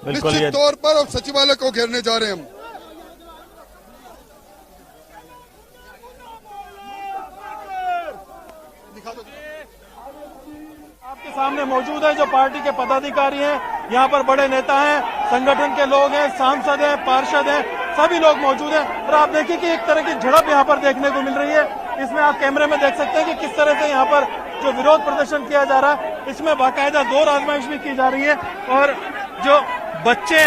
निश्चित तौर पर अब सचिवालय को घेरने जा रहे हैं हम। आपके सामने मौजूद है जो पार्टी के पदाधिकारी हैं, यहाँ पर बड़े नेता हैं, संगठन के लोग हैं, सांसद हैं, पार्षद हैं, सभी लोग मौजूद हैं। और आप देखिए कि एक तरह की झड़प यहाँ पर देखने को मिल रही है। इसमें आप कैमरे में देख सकते हैं कि किस तरह से यहाँ पर जो विरोध प्रदर्शन किया जा रहा है, इसमें बाकायदा जोर आजमाइश भी की जा रही है और जो बच्चे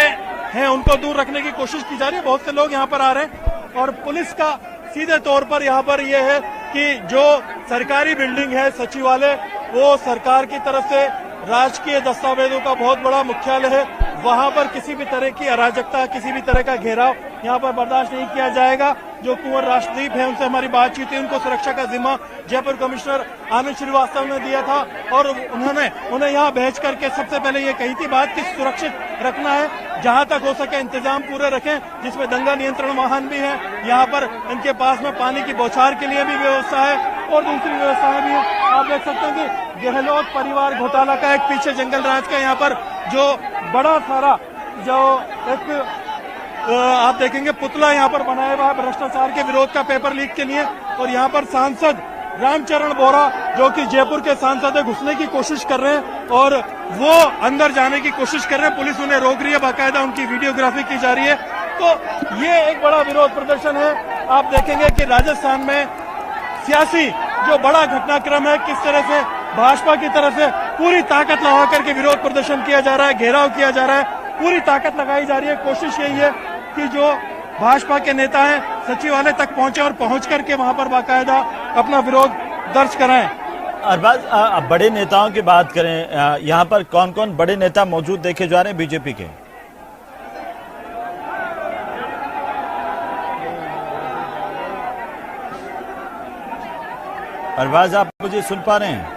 हैं उनको दूर रखने की कोशिश की जा रही है। बहुत से लोग यहाँ पर आ रहे हैं और पुलिस का सीधे तौर पर यहाँ पर ये है कि जो सरकारी बिल्डिंग है सचिवालय, वो सरकार की तरफ से राजकीय दस्तावेजों का बहुत बड़ा मुख्यालय है। वहां पर किसी भी तरह की अराजकता, किसी भी तरह का घेराव यहाँ पर बर्दाश्त नहीं किया जाएगा। जो कुंवर राष्ट्रदीप है उनसे हमारी बातचीत हुई, उनको सुरक्षा का जिम्मा जयपुर कमिश्नर आनंद श्रीवास्तव ने दिया था और उन्हें यहाँ भेज करके सबसे पहले ये कही थी बात कि सुरक्षित रखना है, जहां तक हो सके इंतजाम पूरे रखें, जिसमें दंगा नियंत्रण वाहन भी है। यहाँ पर इनके पास में पानी की बौछार के लिए भी व्यवस्था है और दूसरी व्यवस्थाएं भी है। आप देख सकते हैं कि गहलोत परिवार घोटाला का एक पीछे जंगल राज का यहाँ पर जो बड़ा सारा जो एक आप देखेंगे पुतला यहाँ पर बनाया हुआ है भ्रष्टाचार के विरोध का पेपर लीक के लिए। और यहाँ पर सांसद रामचरण बोरा जो कि जयपुर के सांसद है, घुसने की कोशिश कर रहे हैं और वो अंदर जाने की कोशिश कर रहे हैं। पुलिस उन्हें रोक रही है, बाकायदा उनकी वीडियोग्राफी की जा रही है। तो ये एक बड़ा विरोध प्रदर्शन है। आप देखेंगे कि राजस्थान में सियासी जो बड़ा घटनाक्रम है, किस तरह से भाजपा की तरफ से पूरी ताकत लगा करके विरोध प्रदर्शन किया जा रहा है, घेराव किया जा रहा है, पूरी ताकत लगाई जा रही है। कोशिश यही है कि जो भाजपा के नेता हैं सचिवालय तक पहुंचे और पहुंच करके वहां पर बाकायदा अपना विरोध दर्ज कराएं। अरबाज, बड़े नेताओं की बात करें, यहाँ पर कौन कौन बड़े नेता मौजूद देखे जा रहे हैं बीजेपी के? अरबाज, आप मुझे सुन पा रहे हैं?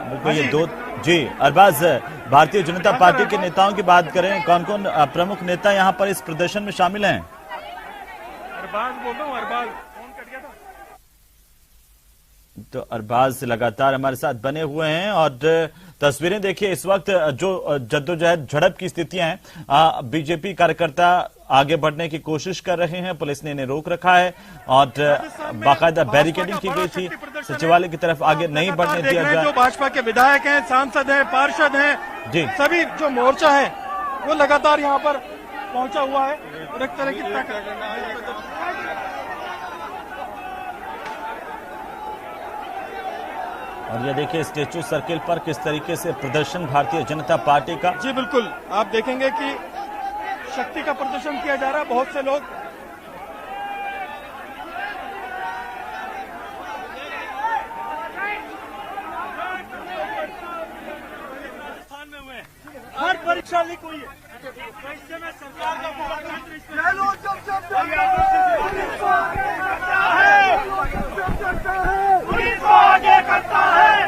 बिल्कुल, ये दो जी। अरबाज, भारतीय जनता पार्टी के नेताओं की बात करें, कौन कौन प्रमुख नेता यहाँ पर इस प्रदर्शन में शामिल हैं? अरबाज बोल रहा हूँ, अरबाज फोन कट गया था। तो अरबाज लगातार हमारे साथ बने हुए हैं और तस्वीरें देखिए। इस वक्त जो जद्दोजहद झड़प की स्थितियां हैं, बीजेपी कार्यकर्ता आगे बढ़ने की कोशिश कर रहे हैं, पुलिस ने इन्हें रोक रखा है और बाकायदा बैरिकेडिंग की गई थी, सचिवालय की तरफ आगे नहीं बढ़ने दिया गया। जो भाजपा के विधायक हैं, सांसद हैं, पार्षद हैं जी, सभी जो मोर्चा है वो लगातार यहाँ पर पहुंचा हुआ है और एक तरह की और ये देखिए स्टेचू सर्किल पर किस तरीके से प्रदर्शन भारतीय जनता पार्टी का। जी बिल्कुल, आप देखेंगे कि शक्ति का प्रदर्शन किया जा रहा है। बहुत से लोग राजस्थान में हुए, हर परीक्षा लीक हुई है। सरकार का पुलिस को आगे करता है,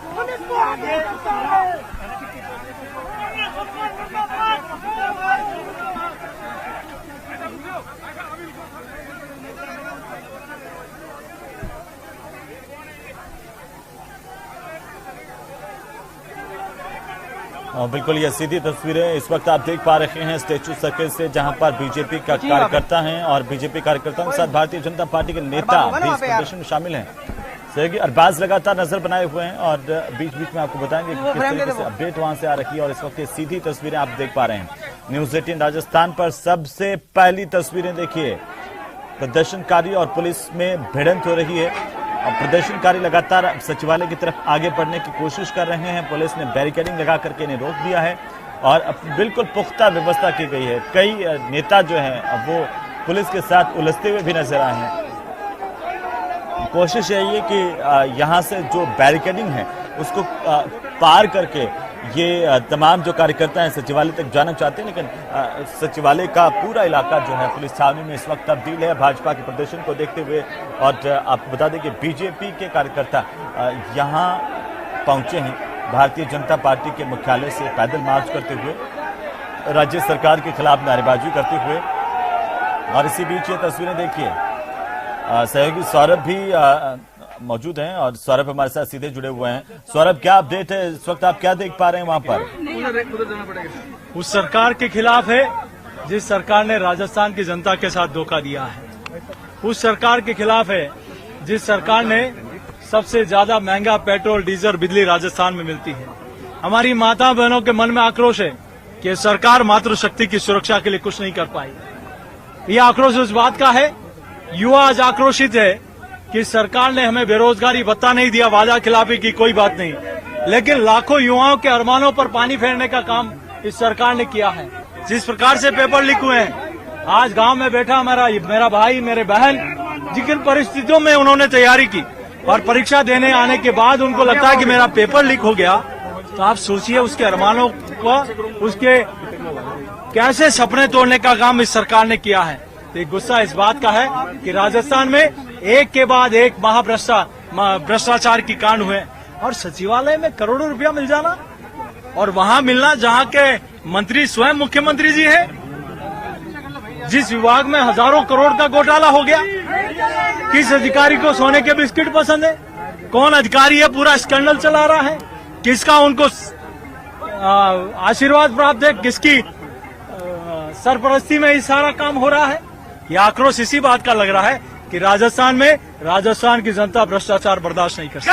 पुलिस को आगे करता है। बिल्कुल, ये सीधी तस्वीरें इस वक्त आप देख पा रहे हैं स्टेचू सर्किल से, जहां पर बीजेपी का कार्यकर्ता हैं और बीजेपी कार्यकर्ताओं के साथ भारतीय जनता पार्टी के नेता भी इस प्रदर्शन में शामिल हैं। सही, अरबाज लगातार नजर बनाए हुए हैं और बीच बीच में आपको बताएंगे कि किस तरीके से अपडेट वहां से आ रही है। और इस वक्त ये सीधी तस्वीरें आप देख पा रहे हैं न्यूज 18 राजस्थान पर। सबसे पहली तस्वीरें देखिए, प्रदर्शनकारी और पुलिस में भिड़ंत हो रही है और प्रदर्शनकारी लगातार सचिवालय की तरफ आगे बढ़ने की कोशिश कर रहे हैं। पुलिस ने बैरिकेडिंग लगा करके इन्हें रोक दिया है और बिल्कुल पुख्ता व्यवस्था की गई है। कई नेता जो हैं वो पुलिस के साथ उलझते हुए भी नजर आए हैं। कोशिश यही है कि यहाँ से जो बैरिकेडिंग है उसको पार करके ये तमाम जो कार्यकर्ता हैं सचिवालय तक जाना चाहते हैं, लेकिन सचिवालय का पूरा इलाका जो है पुलिस छावनी में इस वक्त तब्दील है भाजपा के प्रदर्शन को देखते हुए। और आपको बता दें कि बीजेपी के कार्यकर्ता यहाँ पहुंचे हैं भारतीय जनता पार्टी के मुख्यालय से पैदल मार्च करते हुए, राज्य सरकार के खिलाफ नारेबाजी करते हुए। और इसी बीच ये तस्वीरें देखिए, सहयोगी सौरभ भी मौजूद हैं और सौरभ हमारे साथ सीधे जुड़े हुए हैं। सौरभ, क्या अपडेट है इस वक्त, आप क्या देख पा रहे हैं वहां पर? उस सरकार के खिलाफ है जिस सरकार ने राजस्थान की जनता के साथ धोखा दिया है। उस सरकार के खिलाफ है जिस सरकार ने सबसे ज्यादा महंगा पेट्रोल, डीजल, बिजली राजस्थान में मिलती है। हमारी माता बहनों के मन में आक्रोश है कि सरकार मातृशक्ति की सुरक्षा के लिए कुछ नहीं कर पाई। यह आक्रोश उस बात का है, युवा आज आक्रोशित है कि सरकार ने हमें बेरोजगारी भत्ता नहीं दिया, वादा खिलाफी की कोई बात नहीं, लेकिन लाखों युवाओं के अरमानों पर पानी फेरने का काम इस सरकार ने किया है। जिस प्रकार से पेपर लीक हुए हैं, आज गांव में बैठा मेरा भाई, मेरे बहन, जिन परिस्थितियों में उन्होंने तैयारी की और परीक्षा देने आने के बाद उनको लगता है कि मेरा पेपर लीक हो गया, तो आप सोचिए उसके अरमानों को, उसके कैसे सपने तोड़ने का काम इस सरकार ने किया है। तो गुस्सा इस बात का है कि राजस्थान में एक के बाद एक भ्रष्टाचार की कांड हुए और सचिवालय में करोड़ों रुपया मिल जाना और वहां मिलना जहां के मंत्री स्वयं मुख्यमंत्री जी हैं, जिस विभाग में हजारों करोड़ का घोटाला हो गया। किस अधिकारी को सोने के बिस्किट पसंद है? कौन अधिकारी है पूरा स्कैंडल चला रहा है? किसका उनको आशीर्वाद प्राप्त है? किसकी सरपरस्ती में ये सारा काम हो रहा है? यह आक्रोश इसी बात का लग रहा है कि राजस्थान की जनता भ्रष्टाचार बर्दाश्त नहीं कर सकती।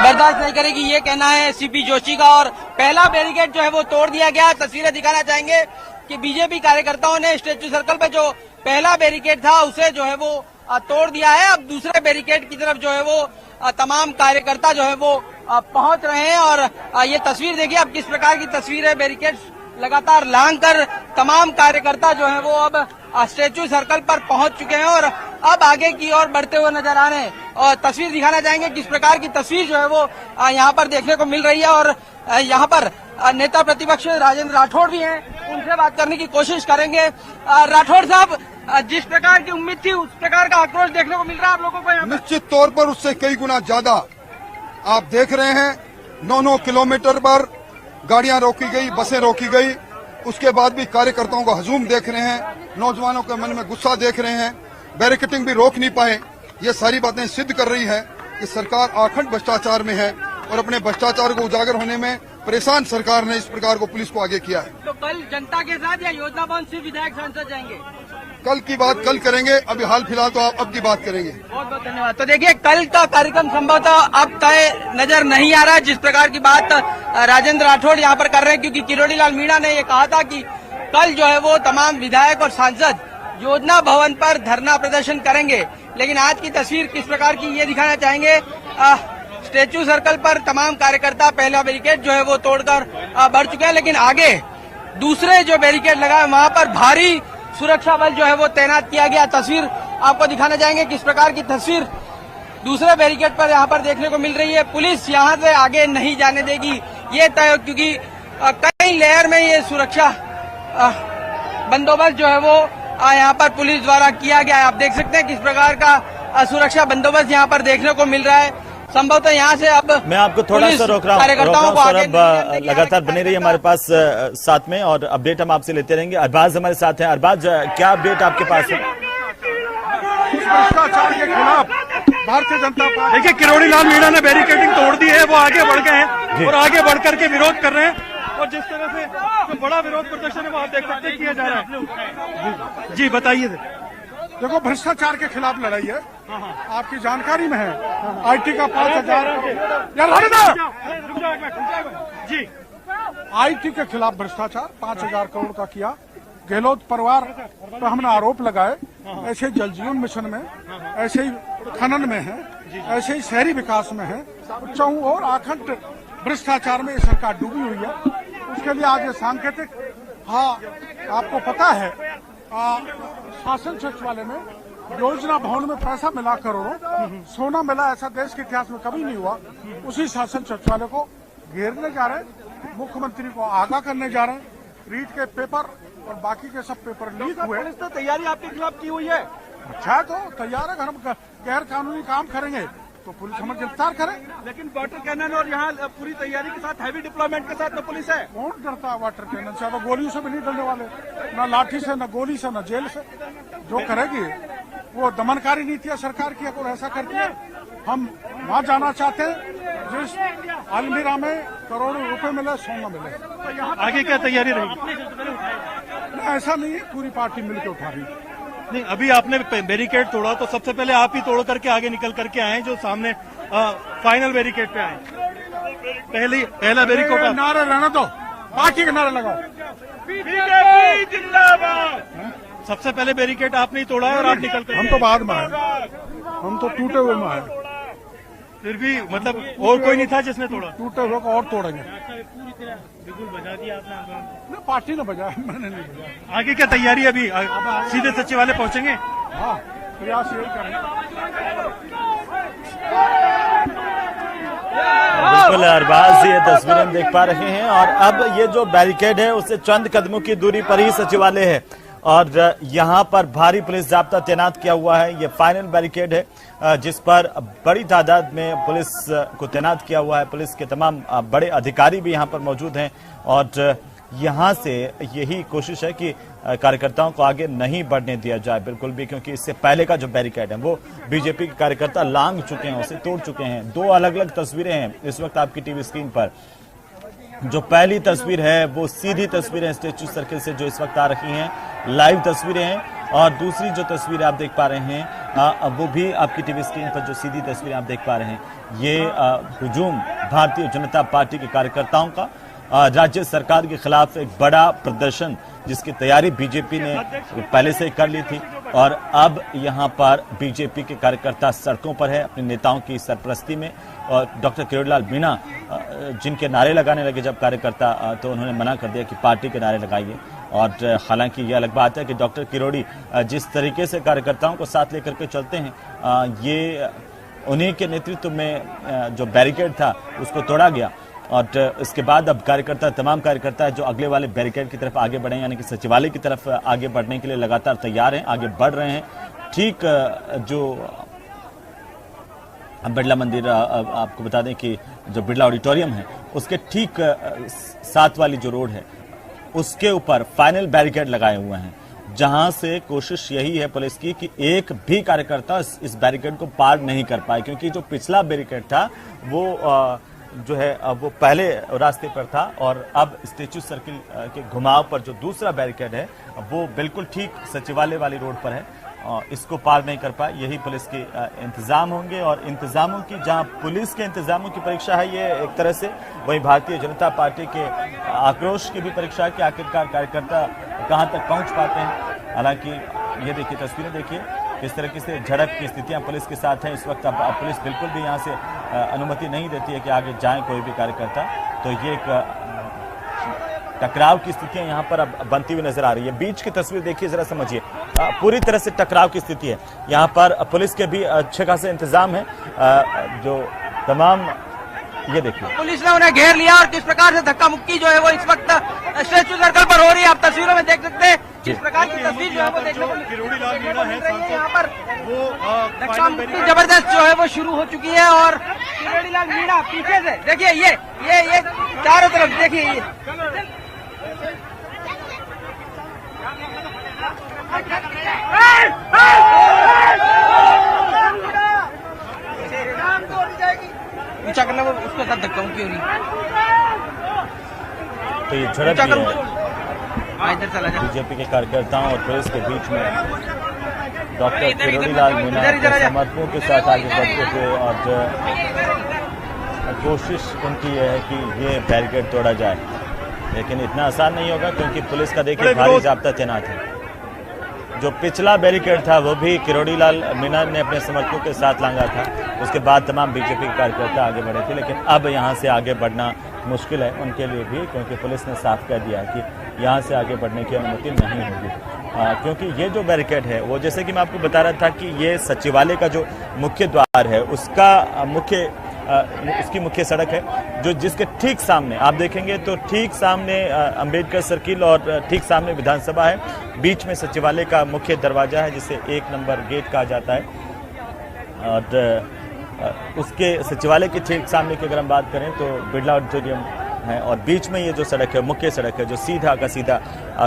बर्दाश्त नहीं करेगी, ये कहना है सीपी जोशी का। और पहला बैरिकेड जो है वो तोड़ दिया गया। तस्वीरें दिखाना चाहेंगे कि बीजेपी कार्यकर्ताओं ने स्टेचू सर्कल पे जो पहला बैरिकेड था उसे जो है वो तोड़ दिया है। अब दूसरे बैरिकेड की तरफ जो है वो तमाम कार्यकर्ता जो है वो पहुंच रहे हैं। और ये तस्वीर देखिए अब किस प्रकार की तस्वीर है। बैरिकेड लगातार लांग कर तमाम कार्यकर्ता जो है वो अब स्टेचू सर्कल पर पहुंच चुके हैं और अब आगे की ओर बढ़ते हुए नजर आ रहे हैं। और तस्वीर दिखाना चाहेंगे किस प्रकार की तस्वीर जो है वो यहाँ पर देखने को मिल रही है। और यहाँ पर नेता प्रतिपक्ष राजेंद्र राठौड़ भी हैं, उनसे बात करने की कोशिश करेंगे। राठौड़ साहब, जिस प्रकार की उम्मीद थी उस प्रकार का आक्रोश देखने को मिल रहा है आप लोगों को यहाँ? निश्चित तौर पर उससे कई गुना ज्यादा। आप देख रहे हैं 9-9 किलोमीटर पर गाड़ियां रोकी गई, बसें रोकी गई। उसके बाद भी कार्यकर्ताओं का हजूम देख रहे हैं, नौजवानों के मन में गुस्सा देख रहे हैं। बैरिकेडिंग भी रोक नहीं पाए। ये सारी बातें सिद्ध कर रही है कि सरकार आखंड भ्रष्टाचार में है और अपने भ्रष्टाचार को उजागर होने में परेशान सरकार ने इस प्रकार को पुलिस को आगे किया है। तो कल जनता के साथ या योजना भवन से विधायक सांसद जाएंगे? कल की बात कल करेंगे, अभी हाल फिलहाल तो आप अब की बात करेंगे। बहुत बहुत धन्यवाद। तो देखिए कल का कार्यक्रम संभवतः अब तय नजर नहीं आ रहा है, जिस प्रकार की बात राजेंद्र राठौड़ यहाँ पर कर रहे हैं, क्योंकि किरोड़ी लाल मीणा ने ये कहा था कि कल जो है वो तमाम विधायक और सांसद योजना भवन पर धरना प्रदर्शन करेंगे। लेकिन आज की तस्वीर किस प्रकार की ये दिखाना चाहेंगे। स्टेचू सर्कल पर तमाम कार्यकर्ता पहला बैरिकेड जो है वो तोड़कर बढ़ चुके हैं, लेकिन आगे दूसरे जो बैरिकेड लगा है वहां पर भारी सुरक्षा बल जो है वो तैनात किया गया। तस्वीर आपको दिखाना चाहेंगे किस प्रकार की तस्वीर दूसरे बैरिकेड पर यहाँ पर देखने को मिल रही है। पुलिस यहाँ से आगे नहीं जाने देगी ये तय, क्योंकि कई लेयर में ये सुरक्षा बंदोबस्त जो है वो यहाँ पर पुलिस द्वारा किया गया है। आप देख सकते हैं किस प्रकार का सुरक्षा बंदोबस्त यहाँ पर देखने को मिल रहा है। संभवतः यहाँ से अब मैं आपको थोड़ा सा रोक रहा हूँ सौरभ, लगातार बने रहिए हमारे पास साथ में और अपडेट हम आपसे लेते रहेंगे। अरबाज हमारे साथ हैं। अरबाज, क्या अपडेट आपके पास है? भ्रष्टाचार के खिलाफ भारतीय जनता पार्टी, देखिए किरोड़ी लाल मीणा ने बैरिकेडिंग तोड़ दी है, वो आगे बढ़ गए हैं और आगे बढ़ करके विरोध कर रहे हैं। और जिस तरह से जो बड़ा विरोध प्रदर्शन है वो आप देख सकते हैं किया जा रहा है। जी बताइए। देखो, भ्रष्टाचार के खिलाफ लड़ाई है, आपकी जानकारी में है। आईटी का 5,000 जी, आईटी के खिलाफ भ्रष्टाचार 5,000 करोड़ का किया। गहलोत परिवार पर हमने आरोप लगाए, ऐसे जल जीवन मिशन में, ऐसे ही खनन में है, ऐसे ही शहरी विकास में है, चाहूं और आखंड भ्रष्टाचार में ये सरकार डूबी हुई है। उसके लिए आज ये सांकेतिक, हाँ आपको पता है शासन सचिवालय में योजना भवन में पैसा मिला करोड़ों, सोना मिला, ऐसा देश के इतिहास में कभी नहीं हुआ। उसी शासन सचिवालय को घेरने जा रहे हैं, मुख्यमंत्री को आगाह करने जा रहे हैं। रीट के पेपर और बाकी के सब पेपर लीक हुए। पुलिस ने तैयारी आपके खिलाफ की हुई है? अच्छा, तो तैयार है। हम गैर कानूनी काम करेंगे तो पुलिस हमें गिरफ्तार करे। लेकिन वाटर कैनन और यहाँ पूरी तैयारी के साथ, हैवी डिप्लॉयमेंट के साथ तो पुलिस है। कौन डरता है वाटर कैनन से? तो गोलियों से भी नहीं डरने वाले, न लाठी से, न गोली से, न जेल से। जो करेगी वो दमनकारी नीति है सरकार की, अगर ऐसा करती है। हम वहाँ जाना चाहते हैं जिस अलमीरा में करोड़ों रुपए मिले, सोना मिले। आगे क्या तैयारी रहेगी? ऐसा नहीं है, पूरी पार्टी मिलकर उठा रही। नहीं, अभी आपने बैरिकेड तोड़ा तो सबसे पहले आप ही तोड़ करके आगे निकल करके आए जो सामने फाइनल बैरिकेड पे आए। पहला बैरिकेड नारे रहने दो, पार्टी के नारे लगाओ। सबसे पहले बैरिकेड आपने ही तोड़ा है और आप निकल कर। हम तो बाद में आए, हम तो टूटे हुए में आए। फिर भी मतलब और कोई नहीं था जिसने तोड़ा? टूटे हुए को और तोड़ेंगे। बिल्कुल बजा दिया आपने आंदोलन। पार्टी ने बजाया, मैंने नहीं बजाया। आगे क्या तैयारी? अभी सीधे सचिवालय पहुंचेंगे? हाँ, प्रयास यही करेंगे। बिल्कुल अरबाज, ये तस्वीरें देख पा रहे हैं और अब ये जो बैरिकेड है उससे चंद कदमों की दूरी पर ही सचिवालय है और यहाँ पर भारी पुलिस जाब्ता तैनात किया हुआ है। ये फाइनल बैरिकेड है जिस पर बड़ी तादाद में पुलिस को तैनात किया हुआ है। पुलिस के तमाम बड़े अधिकारी भी यहाँ पर मौजूद हैं और यहाँ से यही कोशिश है कि कार्यकर्ताओं को आगे नहीं बढ़ने दिया जाए बिल्कुल भी, क्योंकि इससे पहले का जो बैरिकेड है वो बीजेपी के कार्यकर्ता लांघ चुके हैं, उसे तोड़ चुके हैं। दो अलग अलग तस्वीरें हैं इस वक्त आपकी टीवी स्क्रीन पर। जो पहली तस्वीर है वो सीधी तस्वीरें हैं स्टैच्यू सर्किल से जो इस वक्त आ रही हैं, लाइव तस्वीरें हैं, और दूसरी जो तस्वीर आप देख पा रहे हैं वो भी आपकी टीवी स्क्रीन पर जो सीधी तस्वीरें आप देख पा रहे हैं, ये हुजूम भारतीय जनता पार्टी के कार्यकर्ताओं का राज्य सरकार के खिलाफ एक बड़ा प्रदर्शन जिसकी तैयारी बीजेपी ने पहले से कर ली थी और अब यहां पर बीजेपी के कार्यकर्ता सड़कों पर है अपने नेताओं की सरपरस्ती में। और डॉक्टर किरोड़ीलाल मीणा जिनके नारे लगाने लगे जब कार्यकर्ता, तो उन्होंने मना कर दिया कि पार्टी के नारे लगाइए। और हालांकि ये अलग बात है कि डॉक्टर किरोड़ी जिस तरीके से कार्यकर्ताओं को साथ लेकर के चलते हैं, ये उन्हीं के नेतृत्व में जो बैरिकेड था उसको तोड़ा गया और इसके बाद अब कार्यकर्ता, तमाम कार्यकर्ता जो अगले वाले बैरिकेड की तरफ आगे बढ़े, यानी कि सचिवालय की तरफ आगे बढ़ने के लिए लगातार तैयार हैं, आगे बढ़ रहे हैं। ठीक जो बिरला मंदिर, आपको बता दें कि जो बिरला ऑडिटोरियम है उसके ठीक साथ वाली जो रोड है उसके ऊपर फाइनल बैरिकेड लगाए हुए हैं, जहां से कोशिश यही है पुलिस की कि एक भी कार्यकर्ता इस बैरिकेड को पार नहीं कर पाए, क्योंकि जो पिछला बैरिकेड था वो जो है वो पहले रास्ते पर था और अब स्टैच्यू सर्किल के घुमाव पर जो दूसरा बैरिकेड है वो बिल्कुल ठीक सचिवालय वाली रोड पर है। इसको पार नहीं कर पाए। यही पुलिस के इंतजाम होंगे और इंतजामों की, जहां पुलिस के इंतजामों की परीक्षा है ये एक तरह से, वहीं भारतीय जनता पार्टी के आक्रोश की भी परीक्षा है कि आखिरकार कार्यकर्ता कहां तक पहुंच पाते हैं। हालांकि ये देखिए, तस्वीरें देखिए किस तरीके से झड़प की स्थितियां पुलिस के साथ हैं इस वक्त। अब पुलिस बिल्कुल भी यहां से अनुमति नहीं देती है कि आगे जाए कोई भी कार्यकर्ता, तो ये एक टकराव की स्थितियां यहां पर अब बनती हुई नजर आ रही है। बीच की तस्वीर देखिए जरा, समझिए, पूरी तरह से टकराव की स्थिति है। यहां पर पुलिस के भी अच्छे खासे इंतजाम है, जो तमाम, ये देखिए पुलिस ने उन्हें घेर लिया और किस प्रकार से धक्का मुक्की जो है वो इस वक्त स्टैच्यू सर्कल पर हो रही है। आप तस्वीरों में देख सकते हैं जिस प्रकार की तस्वीर जो है वो देखने को किरोड़ीलाल मीणा है यहाँ पर वो धक्का मुक्की जबरदस्त जो है वो शुरू हो चुकी है और किरोड़ीलाल मीणा पीछे से देखिए, ये चारों तरफ देखिए, ये ऊंचा करना, वो उसके साथ धक्का मुक्की हो रही है। तो ये झड़प इधर चला जा। बीजेपी के कार्यकर्ताओं और पुलिस के बीच में डॉक्टर किरोड़ीलाल मीणा अपने समर्थकों के साथ आगे बढ़ते थे और कोशिश उनकी यह है कि ये बैरिकेड तोड़ा जाए, लेकिन इतना आसान नहीं होगा क्योंकि पुलिस का देखिए भारी जाब्ता तैनात है। जो पिछला बैरिकेड था वो भी किरोड़ीलाल मीणा ने अपने समर्थकों के साथ लांघा था, उसके बाद तमाम बीजेपी के कार्यकर्ता आगे बढ़े थे, लेकिन अब यहाँ से आगे बढ़ना मुश्किल है उनके लिए भी, क्योंकि पुलिस ने साफ कर दिया कि यहाँ से आगे बढ़ने की अनुमति नहीं होगी। क्योंकि ये जो बैरिकेड है वो, जैसे कि मैं आपको बता रहा था कि ये सचिवालय का जो मुख्य द्वार है उसकी मुख्य सड़क है, जो जिसके ठीक सामने आप देखेंगे तो ठीक सामने अंबेडकर सर्किल और ठीक सामने विधानसभा है, बीच में सचिवालय का मुख्य दरवाजा है जिसे 1 नंबर गेट कहा जाता है। और उसके सचिवालय के ठीक सामने की अगर हम बात करें तो बिरला ऑडिटोरियम है और बीच में ये जो सड़क है मुख्य सड़क है जो सीधा का सीधा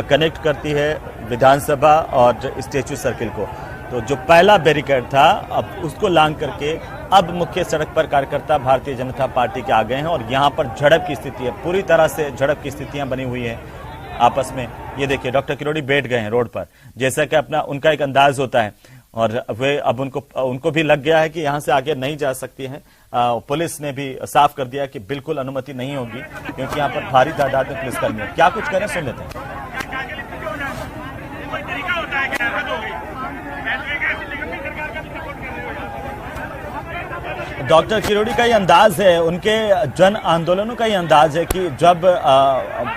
कनेक्ट करती है विधानसभा और स्टैच्यू सर्किल को। तो जो पहला बैरिकेड था अब उसको लांघ करके अब मुख्य सड़क पर कार्यकर्ता भारतीय जनता पार्टी के आ गए हैं और यहाँ पर झड़प की स्थिति है, पूरी तरह से झड़प की स्थितियां बनी हुई हैं आपस में। ये देखिए डॉक्टर किरोड़ी बैठ गए हैं रोड पर, जैसा कि अपना उनका एक अंदाज होता है और वे अब उनको भी लग गया है कि यहाँ से आगे नहीं जा सकती है। पुलिस ने भी साफ कर दिया कि बिल्कुल अनुमति नहीं होगी क्योंकि यहाँ पर भारी तादाद में पुलिसकर्मी है। क्या कुछ करें सुन लेते हैं। डॉक्टर किरोड़ी का ये अंदाज है, उनके जन आंदोलनों का ये अंदाज है कि जब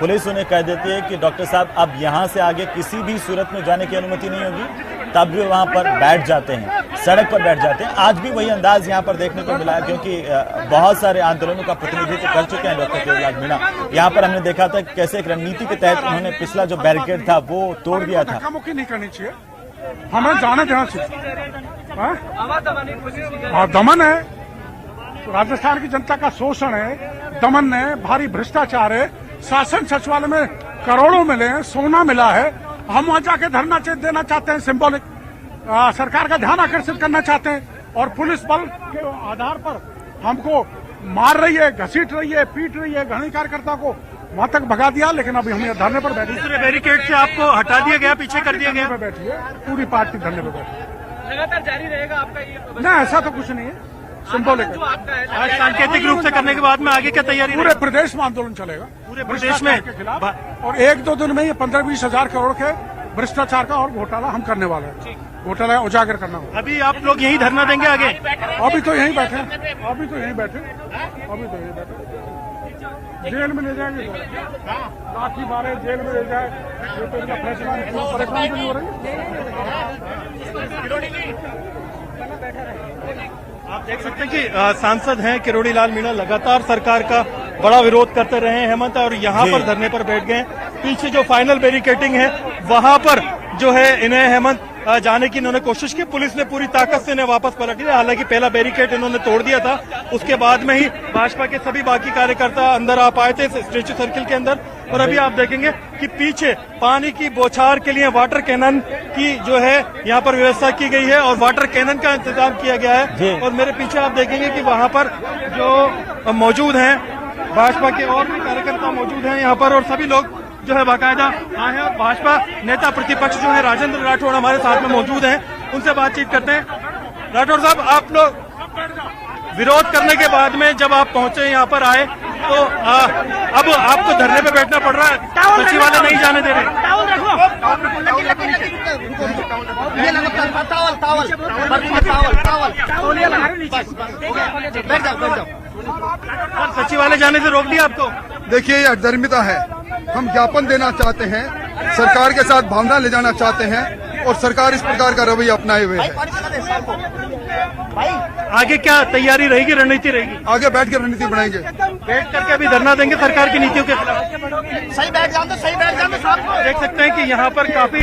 पुलिस उन्हें कह देती है कि डॉक्टर साहब अब यहाँ से आगे किसी भी सूरत में जाने की अनुमति नहीं होगी, तब भी वहां पर बैठ जाते हैं, सड़क पर बैठ जाते हैं। आज भी वही अंदाज यहाँ पर देखने को मिला है क्योंकि बहुत सारे आंदोलनों का प्रतिनिधित्व कर चुके हैं डॉक्टर किरोड़ी मीणा। यहाँ पर हमने देखा था कैसे एक रणनीति के तहत उन्होंने पिछला जो बैरिकेड था वो तोड़ दिया था। धक्का-मुक्की नहीं करनी चाहिए, हमें जाने देना चाहिए। दमन है, राजस्थान की जनता का शोषण है, दमन है, भारी भ्रष्टाचार है, शासन सचिवालय में करोड़ों मिले हैं, सोना मिला है। हम वहां जाके धरना देना चाहते हैं, सिंबॉलिक सरकार का ध्यान आकर्षित करना चाहते हैं और पुलिस बल के आधार पर हमको मार रही है, घसीट रही है, पीट रही है। घनी कार्यकर्ता को वहां तक भगा दिया, लेकिन अभी हम धरने पर बैठे। दूसरे बैरिकेड से आपको हटा दिया गया, पीछे कर दिया गया। बैठी है पूरी पार्टी धरने पर बैठी। लगातार जारी रहेगा आपका ये? नहीं, ऐसा तो कुछ नहीं है, सिंबॉलिक है। आज सांकेतिक रूप से करने के बाद में आगे क्या तैयारी? पूरे प्रदेश में आंदोलन चलेगा, पूरे प्रदेश में के खिलाफ। और 1-2 दिन में ये 15-20 हजार करोड़ के भ्रष्टाचार का और घोटाला हम करने वाले हैं। घोटाला उजागर करना होगा। अभी आप लोग यही धरना देंगे आगे? अभी तो यहीं बैठे, जेल में ले जाएंगे, लाठी मारे जेल में ले जाए, ये तो इनका फैसला है। परेशान नहीं हो रही। आप देख सकते हैं कि सांसद हैं किरोड़ी लाल मीणा लगातार सरकार का बड़ा विरोध करते रहे हैं हेमंत, और यहाँ पर धरने पर बैठ गए। पीछे जो फाइनल बैरिकेडिंग है वहां पर जो है इन्हें हेमंत जाने की इन्होंने कोशिश की, पुलिस ने पूरी ताकत से इन्हें वापस पलट दिया। हालांकि पहला बैरिकेड इन्होंने तोड़ दिया था, उसके बाद में ही भाजपा के सभी बाकी कार्यकर्ता अंदर आ पाए थे स्टेच्यू सर्किल के अंदर। और अभी आप देखेंगे कि पीछे पानी की बौछार के लिए वाटर कैनन की जो है यहाँ पर व्यवस्था की गई है और वाटर कैनन का इंतजाम किया गया है। और मेरे पीछे आप देखेंगे कि वहां पर जो मौजूद हैं भाजपा के और भी कार्यकर्ता मौजूद हैं यहाँ पर, और सभी लोग जो है बाकायदा आए हैं। भाजपा नेता प्रतिपक्ष जो है राजेंद्र राठौड़ हमारे साथ में मौजूद हैं, उनसे बातचीत करते हैं। राठौड़ साहब, आप लोग विरोध करने के बाद में जब आप पहुंचे यहाँ पर आए तो अब आपको धरने पे बैठना पड़ रहा है, सचिवालय नहीं जाने दे रहे। सचिवालय जाने से रोक दिया आपको? देखिए, यह अधर्मिता है। हम ज्ञापन देना चाहते हैं, सरकार के साथ भावना ले जाना चाहते हैं और सरकार इस प्रकार का रवैया अपनाए हुए है। आगे क्या तैयारी रहेगी, रणनीति रहेगी? आगे बैठ के रणनीति बनाएंगे, बैठ करके अभी धरना देंगे सरकार की नीतियों के खिलाफ। सही बैठ जाओ, सही बैठ जाओ। देख सकते हैं कि यहाँ पर काफी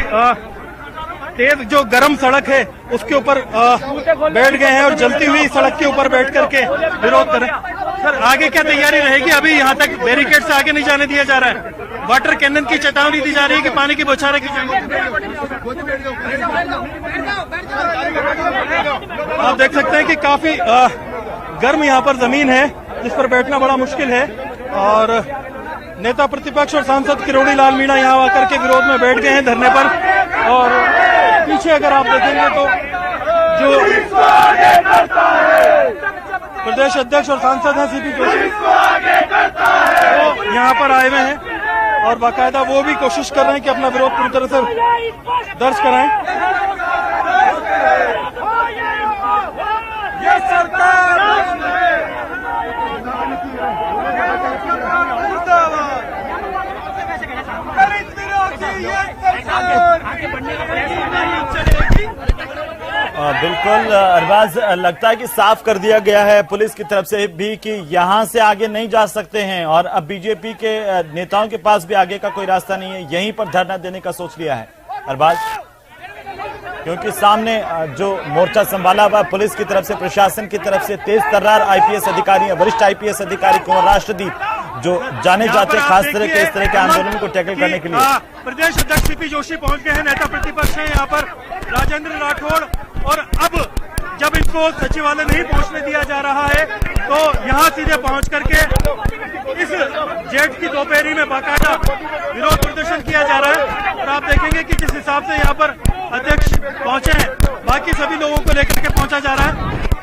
तेज जो गर्म सड़क है उसके ऊपर बैठ गए हैं और जलती हुई सड़क के ऊपर बैठ करके विरोध कर रहे हैं। सर, आगे क्या तैयारी रहेगी? अभी यहाँ तक बैरिकेड से आगे नहीं जाने दिया जा रहा है, वाटर कैनन की चेतावनी दी जा रही है कि पानी की बौछारें की जाएंगी। आप देख सकते हैं कि काफी गर्म यहाँ पर जमीन है जिस पर बैठना बड़ा मुश्किल है, और नेता प्रतिपक्ष और सांसद किरोड़ी लाल मीणा यहाँ आकर के विरोध में बैठ गए हैं धरने पर। और पीछे अगर आप देखेंगे तो जो प्रदेश अध्यक्ष और सांसद हैं सीपी जोशी, वो यहाँ पर आए हुए हैं और बाकायदा वो भी कोशिश कर रहे हैं कि अपना विरोध पूरी तरह से दर्ज कराएं। ये सरकार बिल्कुल अरबाज, लगता है कि साफ कर दिया गया है पुलिस की तरफ से भी कि यहां से आगे नहीं जा सकते हैं और अब बीजेपी के नेताओं के पास भी आगे का कोई रास्ता नहीं है, यहीं पर धरना देने का सोच लिया है अरबाज, क्योंकि सामने जो मोर्चा संभाला हुआ पुलिस की तरफ से, प्रशासन की तरफ से तेज तर्रार आईपीएस अधिकारी, वरिष्ठ आईपीएस अधिकारी कुंवर राष्ट्रदीप जो जाने जाते हैं खास तरह के इस तरह के आंदोलन को टैकल करने के लिए। प्रदेश अध्यक्ष सीपी जोशी पहुंच गए हैं, नेता प्रतिपक्ष हैं यहाँ पर राजेंद्र राठौड़, और अब जब इनको सचिवालय नहीं पहुंचने दिया जा रहा है तो यहाँ सीधे पहुंच करके इस जेठ की दोपहरी में बाकायदा विरोध प्रदर्शन किया जा रहा है। और आप देखेंगे कि किस हिसाब से यहाँ पर अध्यक्ष पहुंचे हैं, बाकी सभी लोगों को लेकर के पहुंचा जा रहा है।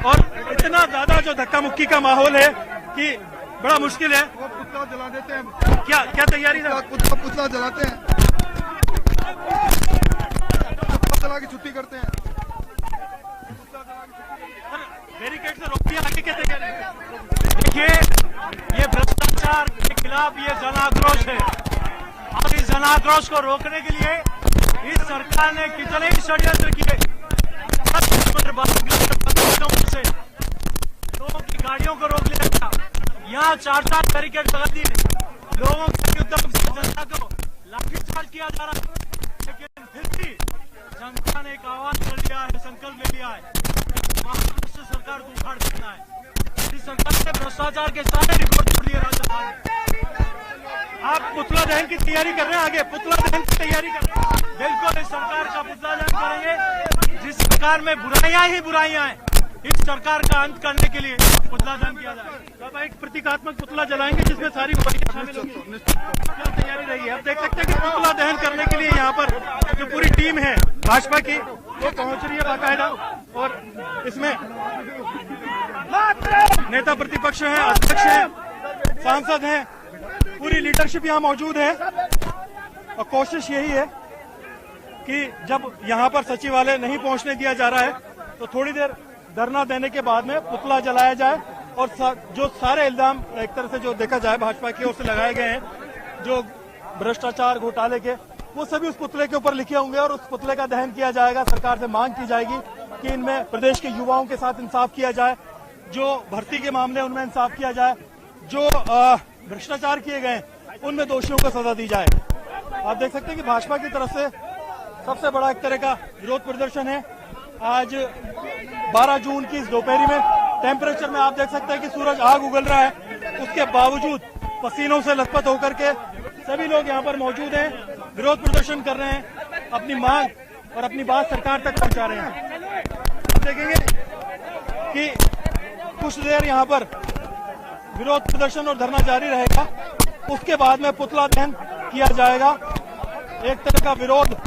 और इतना ज्यादा जो धक्का मुक्की का माहौल है कि बड़ा मुश्किल है। वो पुतला जला देते हैं, क्या तैयारी है? पुतला जलाते हैं, जला की छुट्टी करते हैं। बैरिकेड से रोक दिया, आगे क्या तैयारी है? देखिए, ये भ्रष्टाचार के खिलाफ ये जन आक्रोश है, और इस जन आक्रोश को रोकने के लिए इस सरकार ने कितने ही षड्यंत्र किए। से लोगों की गाड़ियों को रोक लिया गया, यहाँ 4-4 बैरिकेड लगा दिए, लोगों के उद्यम से जनता को लाठीचार्ज किया जा रहा है। लेकिन फिर भी जनता ने एक आह्वान कर लिया है, संकल्प ले लिया है, महाराष्ट्र सरकार को उखाड़ देना है। इस सरकार ने भ्रष्टाचार के सारे रिकॉर्ड तोड़ दिए राज्यसभा में। आप पुतला दहन की तैयारी कर रहे हैं, आगे पुतला दहन की तैयारी कर रहे हैं। बिल्कुल इस सरकार का पुतला दहन करेंगे। जिस सरकार में बुराइयां ही बुराइयां हैं, इस सरकार का अंत करने के लिए पुतला दहन किया जाए। अब एक प्रतीकात्मक पुतला जलाएंगे जिसमें सारी बुराइयां शामिल होंगी। क्या तैयारी रही है? आप देख सकते हैं कि पुतला दहन करने के लिए यहाँ पर जो पूरी टीम है भाजपा की, वो पहुंच रही है बाकायदा। और इसमें नेता प्रतिपक्ष हैं, अध्यक्ष हैं, सांसद हैं, पूरी लीडरशिप यहाँ मौजूद है। और कोशिश यही है कि जब यहाँ पर सचिवालय नहीं पहुंचने दिया जा रहा है तो थोड़ी देर धरना देने के बाद में पुतला जलाया जाए, और जो सारे इल्जाम एक तरह से जो देखा जाए भाजपा की ओर से लगाए गए हैं, जो भ्रष्टाचार घोटाले के, वो सभी उस पुतले के ऊपर लिखे होंगे और उस पुतले का दहन किया जाएगा। सरकार से मांग की जाएगी कि इनमें प्रदेश के युवाओं के साथ इंसाफ किया जाए, जो भर्ती के मामले उनमें इंसाफ किया जाए, जो भ्रष्टाचार किए गए उनमें दोषियों को सजा दी जाए। आप देख सकते हैं कि भाजपा की तरफ से सबसे बड़ा एक तरह का विरोध प्रदर्शन है। आज 12 जून की इस दोपहरी में टेम्परेचर में आप देख सकते हैं कि सूरज आग उगल रहा है, उसके बावजूद पसीनों से लथपथ होकर के सभी लोग यहाँ पर मौजूद हैं, विरोध प्रदर्शन कर रहे हैं, अपनी मांग और अपनी बात सरकार तक पहुंचा रहे हैं। आप देखेंगे कि कुछ देर यहाँ पर विरोध प्रदर्शन और धरना जारी रहेगा, उसके बाद में पुतला दहन किया जाएगा। एक तरह का विरोध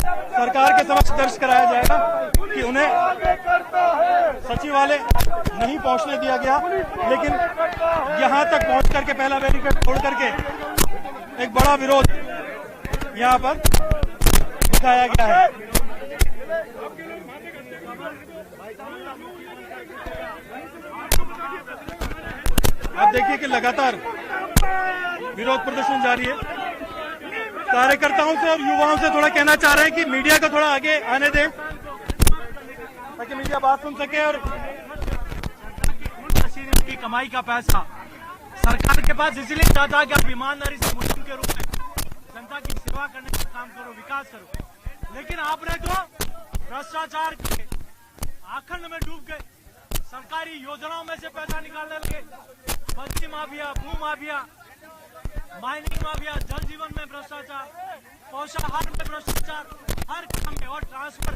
सरकार के समक्ष दर्ज कराया जाएगा कि उन्हें सचिवालय नहीं पहुंचने दिया गया, लेकिन यहां तक पहुंच करके पहला बैरिकेड तोड़ करके एक बड़ा विरोध यहां पर दिखाया गया है। आप देखिए कि लगातार विरोध प्रदर्शन जारी है। कार्यकर्ताओं से और युवाओं से थोड़ा कहना चाह रहे हैं कि मीडिया को थोड़ा आगे आने दें ताकि मीडिया बात सुन सके। और की कमाई का पैसा सरकार के पास इसलिए जाता है कि आप ईमानदारी से मुस्लिम के रूप में जनता की सेवा करने का काम करो, विकास करो। लेकिन आपने तो भ्रष्टाचार के आखंड में डूब गए, सरकारी योजनाओं में से पैसा निकालने लगे। बस्ती माफिया, भू माफिया, माइनिंग माफिया, जल जीवन में भ्रष्टाचार, पोषाहार में भ्रष्टाचार, हर काम में। और ट्रांसफर,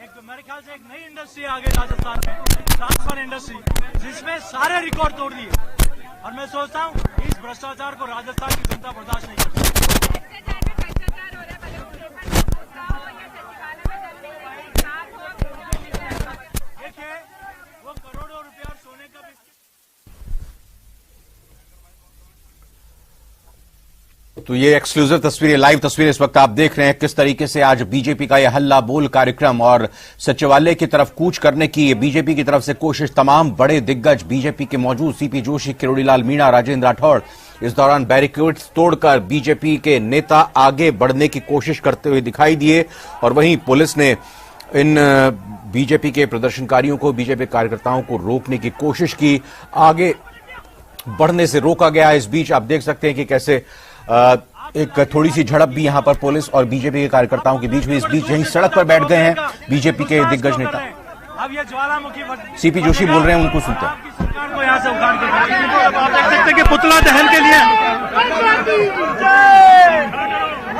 एक तो मेरे ख्याल से एक नई इंडस्ट्री आ गई राजस्थान में, ट्रांसफर इंडस्ट्री, जिसमें सारे रिकॉर्ड तोड़ दिए। और मैं सोचता हूँ इस भ्रष्टाचार को राजस्थान की जनता बर्दाश्त नहीं कर सकती। देखिए, वो करोड़ों रुपया सोने का भी। तो ये एक्सक्लूसिव तस्वीरें, लाइव तस्वीरें इस वक्त आप देख रहे हैं किस तरीके से आज बीजेपी का यह हल्ला बोल कार्यक्रम और सचिवालय की तरफ कूच करने की बीजेपी की तरफ से कोशिश। तमाम बड़े दिग्गज बीजेपी के मौजूद, सीपी जोशी, किरोड़ीलाल मीणा, राजेंद्र राठौड़ इस दौरान बैरिकेड्स तोड़कर बीजेपी के नेता आगे बढ़ने की कोशिश करते हुए दिखाई दिए। और वहीं पुलिस ने इन बीजेपी के प्रदर्शनकारियों को, बीजेपी कार्यकर्ताओं को रोकने की कोशिश की, आगे बढ़ने से रोका गया। इस बीच आप देख सकते हैं कि कैसे एक थोड़ी सी झड़प भी यहां पर पुलिस और बीजेपी के कार्यकर्ताओं के बीच हुई। इस बीच यहीं सड़क पर बैठ गए हैं बीजेपी के दिग्गज नेता। अब ये ज्वालामुखी सीपी जोशी बोल रहे हैं, उनको सुनते हैं। आपकी सरकार को यहाँ से उखाड़ के फेंकेंगे। आप देख सकते हैं कि पुतला दहन के लिए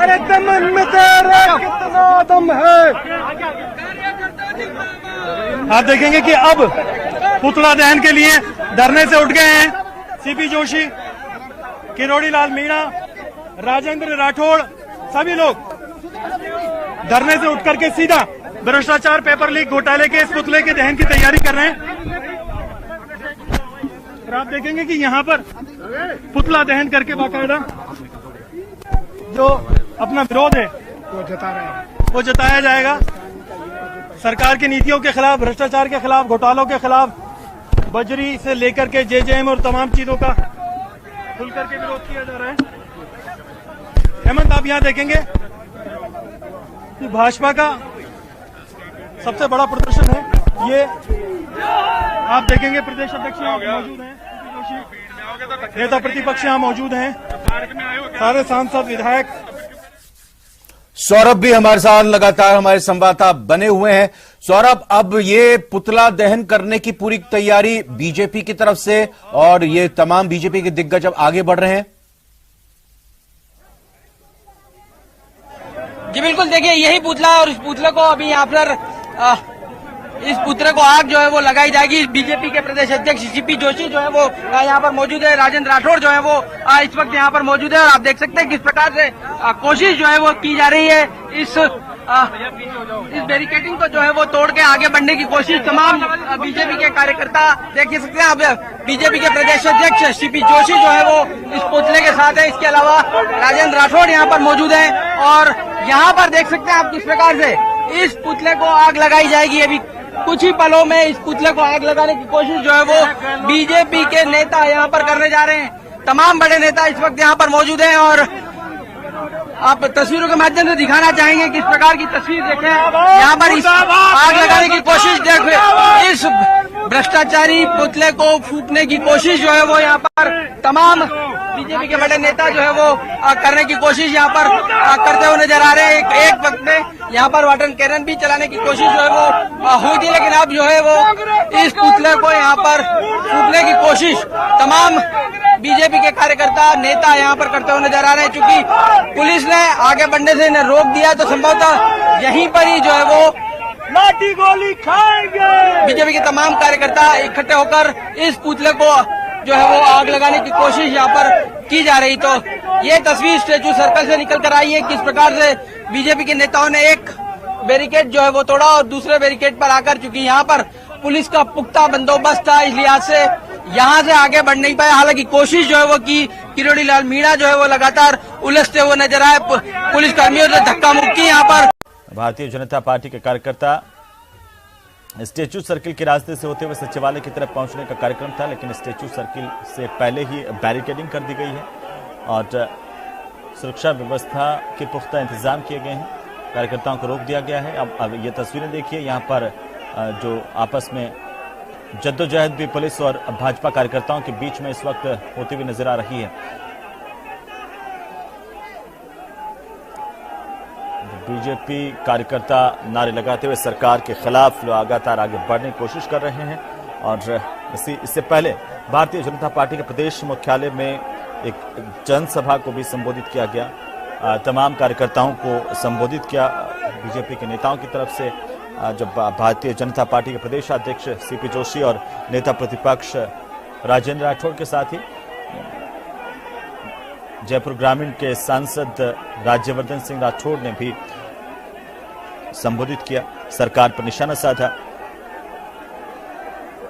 अरे दम में तेरा कितना दम है। आप देखेंगे कि अब पुतला दहन के लिए धरने से उठ गए हैं सीपी जोशी, किरोड़ी लाल मीणा, राजेंद्र राठौड़, सभी लोग धरने से उठ करके सीधा भ्रष्टाचार पेपर लीक घोटाले के इस पुतले के दहन की तैयारी कर रहे हैं। और आप देखेंगे कि यहाँ पर पुतला दहन करके बाकायदा जो अपना विरोध है वो जताया जाएगा। सरकार की नीतियों के खिलाफ, भ्रष्टाचार के खिलाफ, घोटालों के खिलाफ, बजरी से लेकर के जेजेएम और तमाम चीजों का खुल करके विरोध किया जा रहा है। हेमंत, आप यहां देखेंगे कि भाजपा का सबसे बड़ा प्रदर्शन है ये। आप देखेंगे प्रदेश अध्यक्ष यहाँ मौजूद हैं, नेता प्रतिपक्ष यहाँ मौजूद हैं, सारे सांसद, विधायक। सौरभ भी हमारे साथ लगातार हमारे संवाददाता बने हुए हैं। सौरभ, अब ये पुतला दहन करने की पूरी तैयारी बीजेपी की तरफ से, और ये तमाम बीजेपी के दिग्गज अब आगे बढ़ रहे हैं। जी बिल्कुल, देखिए यही पुतला, और इस पुतले को अभी यहाँ पर इस पुतले को आग जो है वो लगाई जाएगी। बीजेपी के प्रदेश अध्यक्ष सीपी जोशी जो है वो यहाँ पर मौजूद है, राजेंद्र राठौड़ जो है वो इस वक्त यहाँ पर मौजूद है। और आप देख सकते हैं किस प्रकार से कोशिश जो है वो की जा रही है इस बैरिकेडिंग को जो है वो तोड़ के आगे बढ़ने की कोशिश तमाम बीजेपी के कार्यकर्ता देख सकते हैं। अब बीजेपी के प्रदेश अध्यक्ष सीपी जोशी जो है वो इस पुतले के साथ है। इसके अलावा राजेंद्र राठौड़ यहाँ पर मौजूद है, और यहाँ पर देख सकते हैं आप किस प्रकार से इस पुतले को आग लगाई जाएगी। अभी कुछ ही पलों में इस पुतले को आग लगाने की कोशिश जो है वो बीजेपी के नेता यहाँ पर करने जा रहे हैं। तमाम बड़े नेता इस वक्त यहाँ पर मौजूद हैं, और आप तस्वीरों के माध्यम से दिखाना चाहेंगे किस प्रकार की तस्वीर देखें। यहाँ पर इस आग लगाने की कोशिश देखें, इस भ्रष्टाचारी पुतले को फूकने की कोशिश जो है वो यहाँ पर तमाम बीजेपी के बड़े नेता जो है वो करने की कोशिश यहाँ पर करते हुए नजर आ रहे हैं। एक वक्त में यहाँ पर वाटर कैनन भी चलाने की कोशिश जो है वो हुई थी, लेकिन अब जो है वो इस पुतले को यहाँ पर फूकने की कोशिश तमाम बीजेपी के कार्यकर्ता, नेता यहाँ पर करते हुए नजर आ रहे हैं। चूंकि पुलिस ने आगे बढ़ने से इन्हें रोक दिया, तो संभवतः यहीं पर ही जो है वो लाठी गोली खाएंगे। बीजेपी के तमाम कार्यकर्ता इकट्ठे होकर इस पुतले को जो है वो आग लगाने की कोशिश यहाँ पर की जा रही। तो ये तस्वीर स्टेचू सर्कल से निकल कर आई है, किस प्रकार से बीजेपी के नेताओं ने एक बैरिकेड जो है वो तोड़ा और दूसरे बैरिकेड पर आकर, चूंकि यहाँ पर पुलिस का पुख्ता बंदोबस्त था, इस लिहाज से यहाँ से आगे बढ़ नहीं पाए। हालांकि कोशिश जो है वो की, किरोड़ी लाल मीणा जो है वो लगातार उलझते हुए नजर आए। पुलिस कर्मियों से धक्का मुक्की यहाँ पर। भारतीय जनता पार्टी के कार्यकर्ता स्टेचू सर्किल के रास्ते से होते हुए सचिवालय की तरफ पहुंचने का कार्यक्रम था, लेकिन स्टेचू सर्किल से पहले ही बैरिकेडिंग कर दी गई है और सुरक्षा व्यवस्था के पुख्ता इंतजाम किए गए हैं। कार्यकर्ताओं को रोक दिया गया है। अब ये तस्वीरें देखिए, यहाँ पर जो आपस में जद्दोजहद भी पुलिस और भाजपा कार्यकर्ताओं के बीच में इस वक्त होती हुई नजर आ रही है। बीजेपी कार्यकर्ता नारे लगाते हुए सरकार के खिलाफ लगातार आगे बढ़ने की कोशिश कर रहे हैं, और इससे पहले भारतीय जनता पार्टी के प्रदेश मुख्यालय में एक जनसभा को भी संबोधित किया गया। तमाम कार्यकर्ताओं को संबोधित किया बीजेपी के नेताओं की तरफ से, जब भारतीय जनता पार्टी के प्रदेश अध्यक्ष सीपी जोशी और नेता प्रतिपक्ष राजेंद्र राठौड़ के साथ ही जयपुर ग्रामीण के सांसद राज्यवर्धन सिंह राठौड़ ने भी संबोधित किया, सरकार पर निशाना साधा।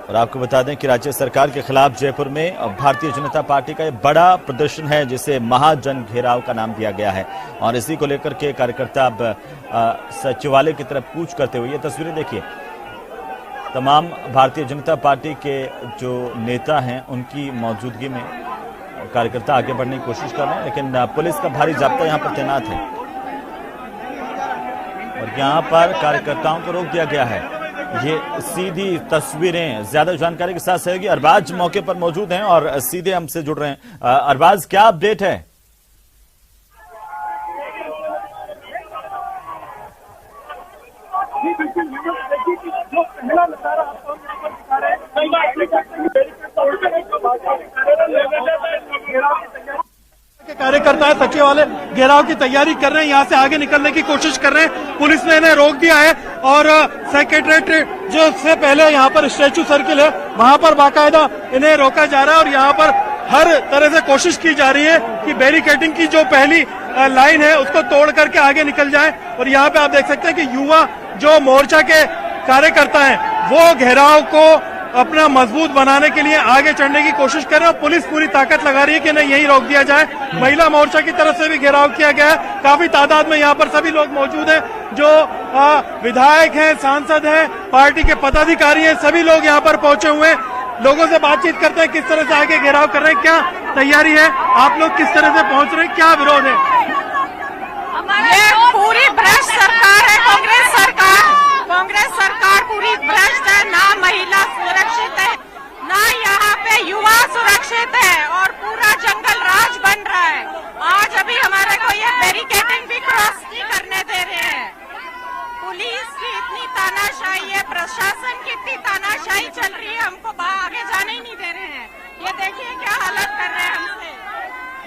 और आपको बता दें कि राज्य सरकार के खिलाफ जयपुर में भारतीय जनता पार्टी का एक बड़ा प्रदर्शन है, जिसे महाजन घेराव का नाम दिया गया है, और इसी को लेकर के कार्यकर्ता अब सचिवालय की तरफ कूच करते हुए, ये तस्वीरें देखिए, तमाम भारतीय जनता पार्टी के जो नेता हैं उनकी मौजूदगी में कार्यकर्ता आगे बढ़ने की कोशिश कर रहे हैं, लेकिन पुलिस का भारी जाब्ता यहां पर तैनात है और यहां पर कार्यकर्ताओं को रोक दिया गया है। ये सीधी तस्वीरें, ज्यादा जानकारी के साथ सहयोगी अरबाज मौके पर मौजूद हैं और सीधे हमसे जुड़ रहे हैं। अरबाज, क्या अपडेट है? पहला नजारा आपको हम यहाँ पर दिखा रहे हैं। के कार्यकर्ता है सचिवालय घेराव की तैयारी कर रहे हैं, यहाँ से आगे निकलने की कोशिश कर रहे हैं। पुलिस ने इन्हें रोक दिया है और सेक्रेटरीट जो से पहले यहाँ पर स्टैचू सर्किल है वहां पर बाकायदा इन्हें रोका जा रहा है और यहाँ पर हर तरह से कोशिश की जा रही है कि बैरिकेडिंग की जो पहली लाइन है उसको तोड़ करके आगे निकल जाए। और यहाँ पे आप देख सकते हैं कि युवा जो मोर्चा के कार्यकर्ता हैं वो घेराव को अपना मजबूत बनाने के लिए आगे चढ़ने की कोशिश कर रहे हैं और पुलिस पूरी ताकत लगा रही है कि नहीं यही रोक दिया जाए। महिला मोर्चा की तरफ से भी घेराव किया गया है। काफी तादाद में यहाँ पर सभी लोग मौजूद हैं जो विधायक हैं, सांसद हैं, पार्टी के पदाधिकारी हैं, सभी लोग यहाँ पर पहुंचे हुए हैं। लोगों से बातचीत करते हैं किस तरह से आगे घेराव कर रहे हैं, क्या तैयारी है, आप लोग किस तरह से पहुंच रहे हैं, क्या विरोध है? ये पूरी भ्रष्ट सरकार है, कांग्रेस सरकार पूरी भ्रष्ट है। ना महिला सुरक्षित है, ना यहाँ पे युवा सुरक्षित है और पूरा जंगल राज बन रहा है। आज अभी हमारे को ये बैरिकेडिंग भी क्रॉस नहीं करने दे रहे हैं। पुलिस की इतनी तानाशाही है, प्रशासन की इतनी तानाशाही चल रही है, हमको आगे जाने ही नहीं दे रहे हैं। ये देखिए क्या हालत कर रहे हैं हमसे।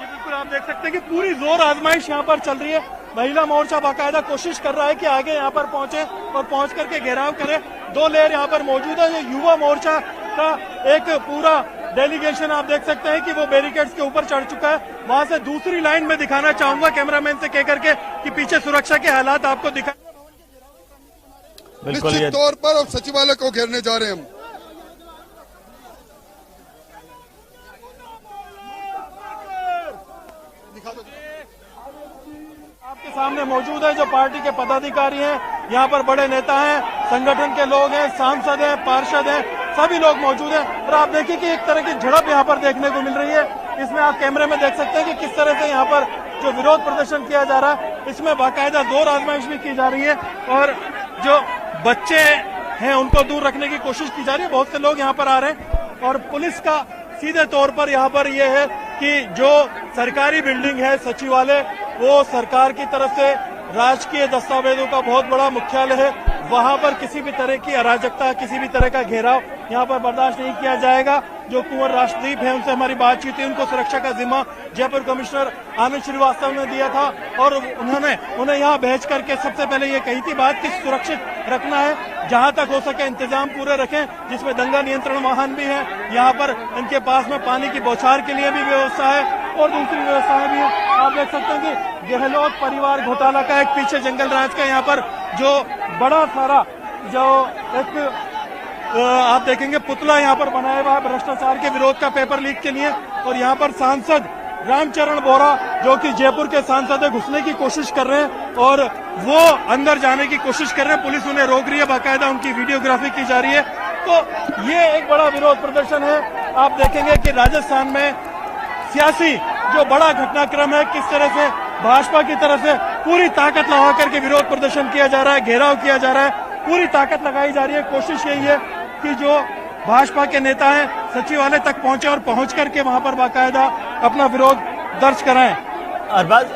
ये बिल्कुल आप देख सकते हैं कि पूरी जोर आजमाइश यहाँ पर चल रही है। महिला मोर्चा बाकायदा कोशिश कर रहा है कि आगे यहाँ पर पहुंचे और पहुंच करके घेराव करे। दो लेयर यहाँ पर मौजूद है। ये युवा मोर्चा का एक पूरा डेलीगेशन आप देख सकते हैं कि वो बैरिकेड्स के ऊपर चढ़ चुका है। वहां से दूसरी लाइन में दिखाना चाहूंगा कैमरामैन से कह करके कि पीछे सुरक्षा के हालात आपको दिखा। निश्चित तौर पर अब सचिवालय को घेरने जा रहे हैं हम। आपके सामने मौजूद है जो पार्टी के पदाधिकारी हैं, यहाँ पर बड़े नेता हैं, संगठन के लोग हैं, सांसद हैं, पार्षद हैं, सभी लोग मौजूद हैं। और आप देखिए कि एक तरह की झड़प यहाँ पर देखने को मिल रही है। इसमें आप कैमरे में देख सकते हैं कि किस तरह से यहाँ पर जो विरोध प्रदर्शन किया जा रहा है, इसमें बाकायदा जोर आजमाइश भी की जा रही है और जो बच्चे हैं उनको दूर रखने की कोशिश की जा रही है। बहुत से लोग यहाँ पर आ रहे हैं और पुलिस का सीधे तौर पर यहाँ पर ये है कि जो सरकारी बिल्डिंग है सचिवालय, वो सरकार की तरफ से राजकीय दस्तावेजों का बहुत बड़ा मुख्यालय है। वहां पर किसी भी तरह की अराजकता, किसी भी तरह का घेराव यहाँ पर बर्दाश्त नहीं किया जाएगा। जो कुंवर राष्ट्रदीप है उनसे हमारी बातचीत हुई, उनको सुरक्षा का जिम्मा जयपुर कमिश्नर आनंद श्रीवास्तव ने दिया था और उन्होंने उन्हें यहाँ भेज करके सबसे पहले ये कही थी बात कि सुरक्षित रखना है, जहां तक हो सके इंतजाम पूरे रखें, जिसमें दंगा नियंत्रण वाहन भी है। यहाँ पर इनके पास में पानी की बौछार के लिए भी व्यवस्था है और दूसरी व्यवस्थाएं भी है। आप देख सकते हैं कि गहलोत परिवार घोटाला का एक पीछे जंगल राज का यहाँ पर जो बड़ा सारा जो एक आप देखेंगे पुतला यहाँ पर बनाया हुआ है भ्रष्टाचार के विरोध का पेपर लीक के लिए। और यहाँ पर सांसद रामचरण बोरा जो कि जयपुर के सांसद है, घुसने की कोशिश कर रहे हैं और वो अंदर जाने की कोशिश कर रहे हैं। पुलिस उन्हें रोक रही है, बाकायदा उनकी वीडियोग्राफी की जा रही है। तो ये एक बड़ा विरोध प्रदर्शन है। आप देखेंगे कि राजस्थान में सियासी जो बड़ा घटनाक्रम है, किस तरह से भाजपा की तरफ से पूरी ताकत लगा करके विरोध प्रदर्शन किया जा रहा है, घेराव किया जा रहा है, पूरी ताकत लगाई जा रही है। कोशिश यही है कि जो भाजपा के नेता हैं सचिवालय तक पहुंचे और पहुंच करके वहां पर बाकायदा अपना विरोध दर्ज कराएं। अरबाज,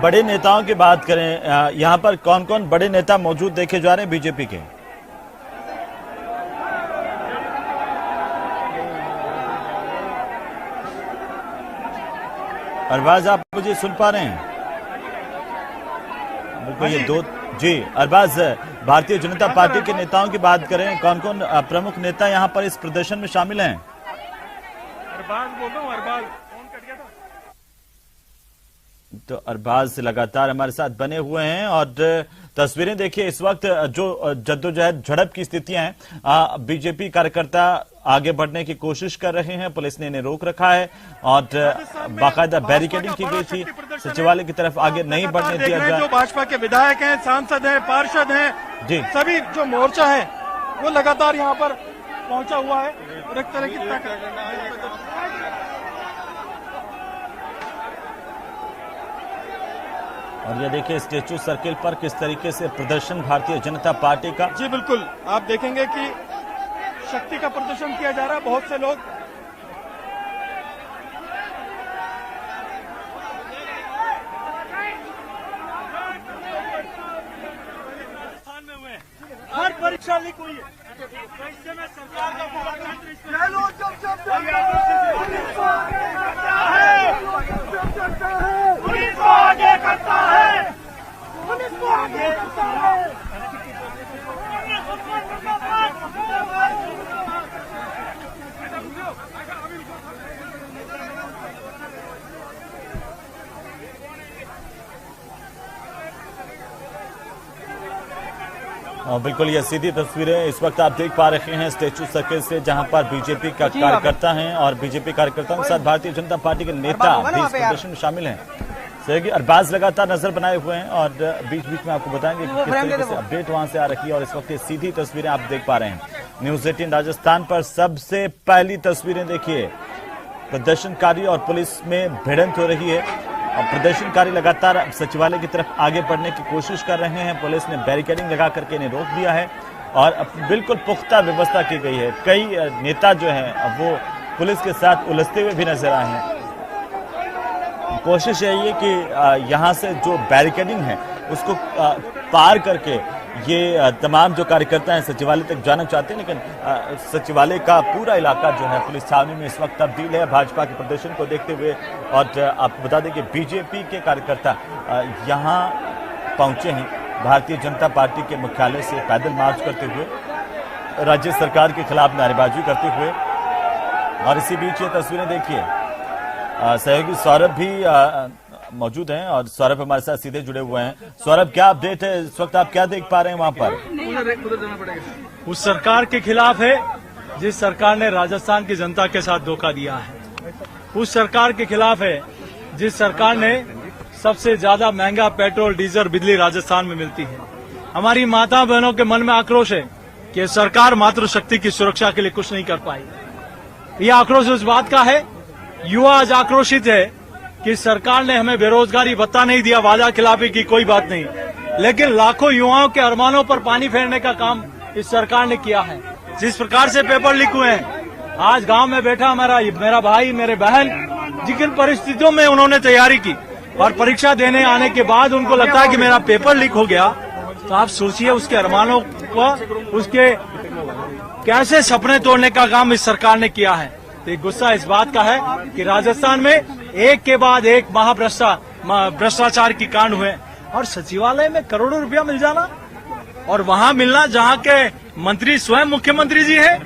बड़े नेताओं की बात करें, यहाँ पर कौन कौन बड़े नेता मौजूद देखे जा रहे हैं बीजेपी के? अरबाज, आप मुझे सुन पा रहे हैं? बिल्कुल, ये दो जी। अरबाज, भारतीय जनता पार्टी के नेताओं की बात करें, कौन कौन प्रमुख नेता यहाँ पर इस प्रदर्शन में शामिल हैं? अरबाज बोल रहा हूँ, अरबाज फोन कट गया था। तो अरबाज लगातार हमारे साथ बने हुए हैं और तस्वीरें देखिए। इस वक्त जो जद्दोजहद झड़प की स्थितियां हैं, बीजेपी कार्यकर्ता आगे बढ़ने की कोशिश कर रहे हैं, पुलिस ने इन्हें रोक रखा है और बाकायदा बैरिकेडिंग की गई थी, सचिवालय की तरफ आगे नहीं बढ़ने दिया गया। जो भाजपा के विधायक हैं, सांसद हैं, पार्षद हैं जी, सभी जो मोर्चा है वो लगातार यहाँ पर पहुंचा हुआ है और एक तरह की ताकत। और ये देखिए स्टैचू सर्किल पर किस तरीके से प्रदर्शन भारतीय जनता पार्टी का। जी बिल्कुल, आप देखेंगे कि शक्ति का प्रदर्शन किया जा रहा है। बहुत से लोग राजस्थान में हुए हैं, हर परीक्षा लीक हुई है। बिल्कुल ये सीधी तस्वीरें इस वक्त आप देख पा रहे हैं स्टैच्यू सर्किल से, जहां पर बीजेपी का कार्यकर्ता हैं और बीजेपी कार्यकर्ताओं के साथ भारतीय जनता पार्टी के नेता भी इस प्रदर्शन में शामिल हैं। सहयोगी अरबाज लगातार नजर बनाए हुए हैं और बीच बीच में आपको बताएंगे कि किस तरीके से अपडेट वहां से आ रही है। और इस वक्त ये सीधी तस्वीरें आप देख पा रहे हैं न्यूज 18 राजस्थान पर। सबसे पहली तस्वीरें देखिए, प्रदर्शनकारी और पुलिस में भिड़ंत हो रही है और प्रदर्शनकारी लगातार सचिवालय की तरफ आगे बढ़ने की कोशिश कर रहे हैं। पुलिस ने बैरिकेडिंग लगा करके इन्हें रोक दिया है और बिल्कुल पुख्ता व्यवस्था की गई है। कई नेता जो हैं वो पुलिस के साथ उलझते हुए भी नजर आए हैं। कोशिश यही है कि यहाँ से जो बैरिकेडिंग है उसको पार करके ये तमाम जो कार्यकर्ता हैं सचिवालय तक जाना चाहते हैं, लेकिन सचिवालय का पूरा इलाका जो है पुलिस छावनी में इस वक्त तब्दील है भाजपा के प्रदर्शन को देखते हुए। और आपको बता दें कि बीजेपी के कार्यकर्ता यहाँ पहुंचे हैं भारतीय जनता पार्टी के मुख्यालय से पैदल मार्च करते हुए, राज्य सरकार के खिलाफ नारेबाजी करते हुए। और इसी बीच ये तस्वीरें देखिए, सहयोगी सौरभ भी मौजूद हैं और सौरभ हमारे साथ सीधे जुड़े हुए हैं। सौरभ, क्या अपडेट है इस वक्त, आप क्या देख पा रहे हैं वहां पर? उस सरकार के खिलाफ है जिस सरकार ने राजस्थान की जनता के साथ धोखा दिया है। उस सरकार के खिलाफ है जिस सरकार ने सबसे ज्यादा महंगा पेट्रोल डीजल बिजली राजस्थान में मिलती है। हमारी माता बहनों के मन में आक्रोश है कि सरकार मातृशक्ति की सुरक्षा के लिए कुछ नहीं कर पाई। यह आक्रोश उस बात का है, युवा आज आक्रोशित है कि सरकार ने हमें बेरोजगारी भत्ता नहीं दिया, वादा खिलाफी की कोई बात नहीं, लेकिन लाखों युवाओं के अरमानों पर पानी फेरने का काम इस सरकार ने किया है। जिस प्रकार से पेपर लीक हुए हैं, आज गांव में बैठा मेरा भाई मेरे बहन, जिन परिस्थितियों में उन्होंने तैयारी की और परीक्षा देने आने के बाद उनको लगता है कि मेरा पेपर लीक हो गया, तो आप सोचिए उसके अरमानों को, उसके कैसे सपने तोड़ने का काम इस सरकार ने किया है। तो गुस्सा इस बात का है कि राजस्थान में एक के बाद एक भ्रष्टाचार की कांड हुए और सचिवालय में करोड़ों रुपया मिल जाना और वहां मिलना जहां के मंत्री स्वयं मुख्यमंत्री जी है,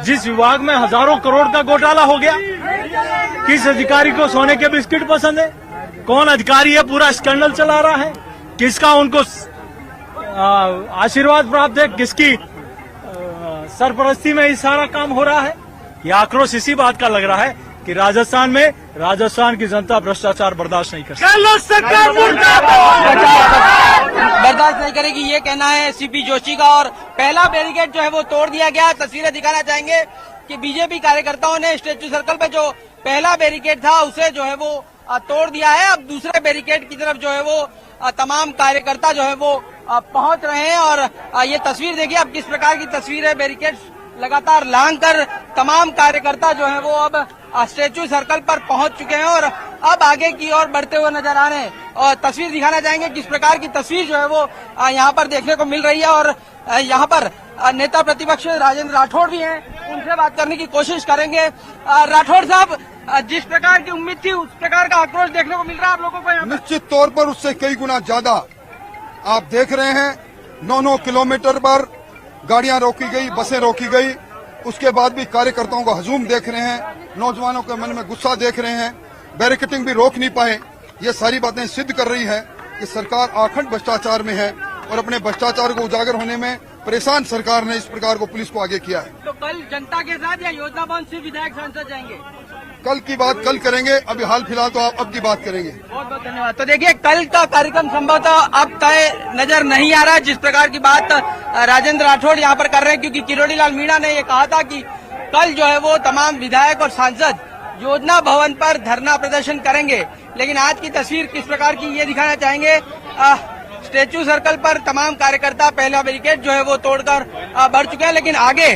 जिस विभाग में हजारों करोड़ का घोटाला हो गया। किस अधिकारी को सोने के बिस्किट पसंद है, कौन अधिकारी है पूरा स्कैंडल चला रहा है, किसका उनको आशीर्वाद प्राप्त है, किसकी सरपरस्ती में ये सारा काम हो रहा है। यह आक्रोश इसी बात का लग रहा है कि राजस्थान में राजस्थान की जनता भ्रष्टाचार बर्दाश्त नहीं कर सकती, बर्दाश्त नहीं करेगी, ये कहना है सीपी जोशी का। और पहला बैरिकेड जो है वो तोड़ दिया गया। तस्वीरें दिखाना चाहेंगे कि बीजेपी कार्यकर्ताओं ने स्टैच्यू सर्कल पे जो पहला बैरिकेड था उसे जो है वो तोड़ दिया है। अब दूसरे बैरिकेड की तरफ जो है वो तमाम कार्यकर्ता जो है वो पहुंच रहे हैं। और ये तस्वीर देखिए अब किस प्रकार की तस्वीर है, बैरिकेड लगातार लांग कर तमाम कार्यकर्ता जो है वो अब स्टैच्यू सर्कल पर पहुंच चुके हैं और अब आगे की ओर बढ़ते हुए नजर आ रहे हैं। और तस्वीर दिखाना चाहेंगे किस प्रकार की तस्वीर जो है वो यहाँ पर देखने को मिल रही है। और यहाँ पर नेता प्रतिपक्ष राजेंद्र राठौड़ भी हैं, उनसे बात करने की कोशिश करेंगे। राठौड़ साहब, जिस प्रकार की उम्मीद थी उस प्रकार का आक्रोश देखने को मिल रहा है आप लोगों को? निश्चित तौर पर उससे कई गुना ज्यादा। आप देख रहे हैं 9-9 किलोमीटर पर गाड़ियां रोकी गई, बसें रोकी गई, उसके बाद भी कार्यकर्ताओं का हजूम देख रहे हैं, नौजवानों के मन में गुस्सा देख रहे हैं, बैरिकेडिंग भी रोक नहीं पाए। ये सारी बातें सिद्ध कर रही है कि सरकार आखंड भ्रष्टाचार में है और अपने भ्रष्टाचार को उजागर होने में परेशान सरकार ने इस प्रकार को पुलिस को आगे किया है। तो कल जनता के साथ या योजना भवन सिर्फ विधायक सांसद जाएंगे? कल की बात कल करेंगे, अभी हाल फिलहाल तो आप अब की बात करेंगे। बहुत बहुत धन्यवाद। तो देखिए कल का कार्यक्रम संभवतः अब तय नजर नहीं आ रहा, जिस प्रकार की बात राजेंद्र राठौड़ यहाँ पर कर रहे हैं, क्योंकि किरोड़ी लाल मीणा ने ये कहा था कि कल जो है वो तमाम विधायक और सांसद योजना भवन पर धरना प्रदर्शन करेंगे। लेकिन आज की तस्वीर किस प्रकार की ये दिखाना चाहेंगे। स्टैच्यू सर्कल पर तमाम कार्यकर्ता पहला बैरिकेड जो है वो तोड़कर बढ़ चुके हैं, लेकिन आगे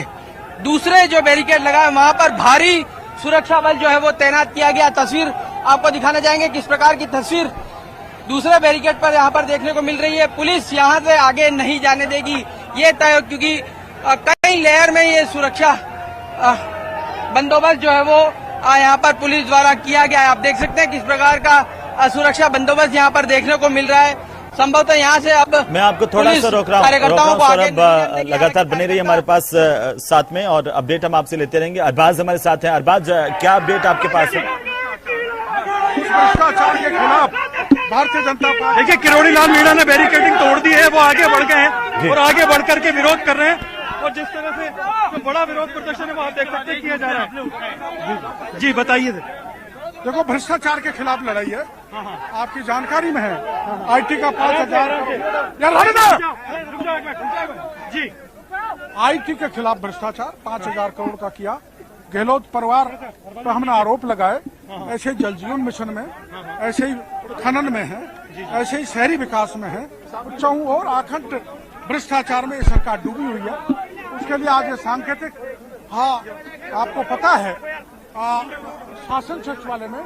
दूसरे जो बैरिकेड लगा है वहां पर भारी सुरक्षा बल जो है वो तैनात किया गया। तस्वीर आपको दिखाना चाहेंगे किस प्रकार की तस्वीर दूसरे बैरिकेड पर यहाँ पर देखने को मिल रही है। पुलिस यहाँ से आगे नहीं जाने देगी ये तय, क्योंकि कई लेयर में ये सुरक्षा बंदोबस्त जो है वो यहाँ पर पुलिस द्वारा किया गया है। आप देख सकते हैं किस प्रकार का सुरक्षा बंदोबस्त यहाँ पर देखने को मिल रहा है। संभवतः यहाँ से अब मैं आपको थोड़ा सा रोक रहा हूँ सौरभ, लगातार बने रहिए हमारे पास साथ में और अपडेट हम आपसे लेते रहेंगे। अरबाज हमारे साथ हैं। अरबाज, क्या अपडेट आपके पास है? भ्रष्टाचार के खिलाफ भारतीय जनता पार्टी, देखिए किरोड़ी लाल मीणा ने बैरिकेडिंग तोड़ दी है, वो आगे बढ़ गए हैं और आगे बढ़ करके विरोध कर रहे हैं और जिस तरह से जो बड़ा विरोध प्रदर्शन है वो आप देख सकते हैं किया जा रहा है। जी बताइए। देखो भ्रष्टाचार के खिलाफ लड़ाई है, आपकी जानकारी में है। आईटी का 5,000 जी आईटी के खिलाफ भ्रष्टाचार 5,000 करोड़ का किया। गहलोत परिवार पर हमने आरोप लगाए, ऐसे जल जीवन मिशन में, ऐसे ही खनन में है, ऐसे ही शहरी विकास में है, चाहूं और अखंड भ्रष्टाचार में सरकार डूबी हुई है। उसके लिए आज ये सांकेतिक, हाँ आपको पता है शासन सचिवालय में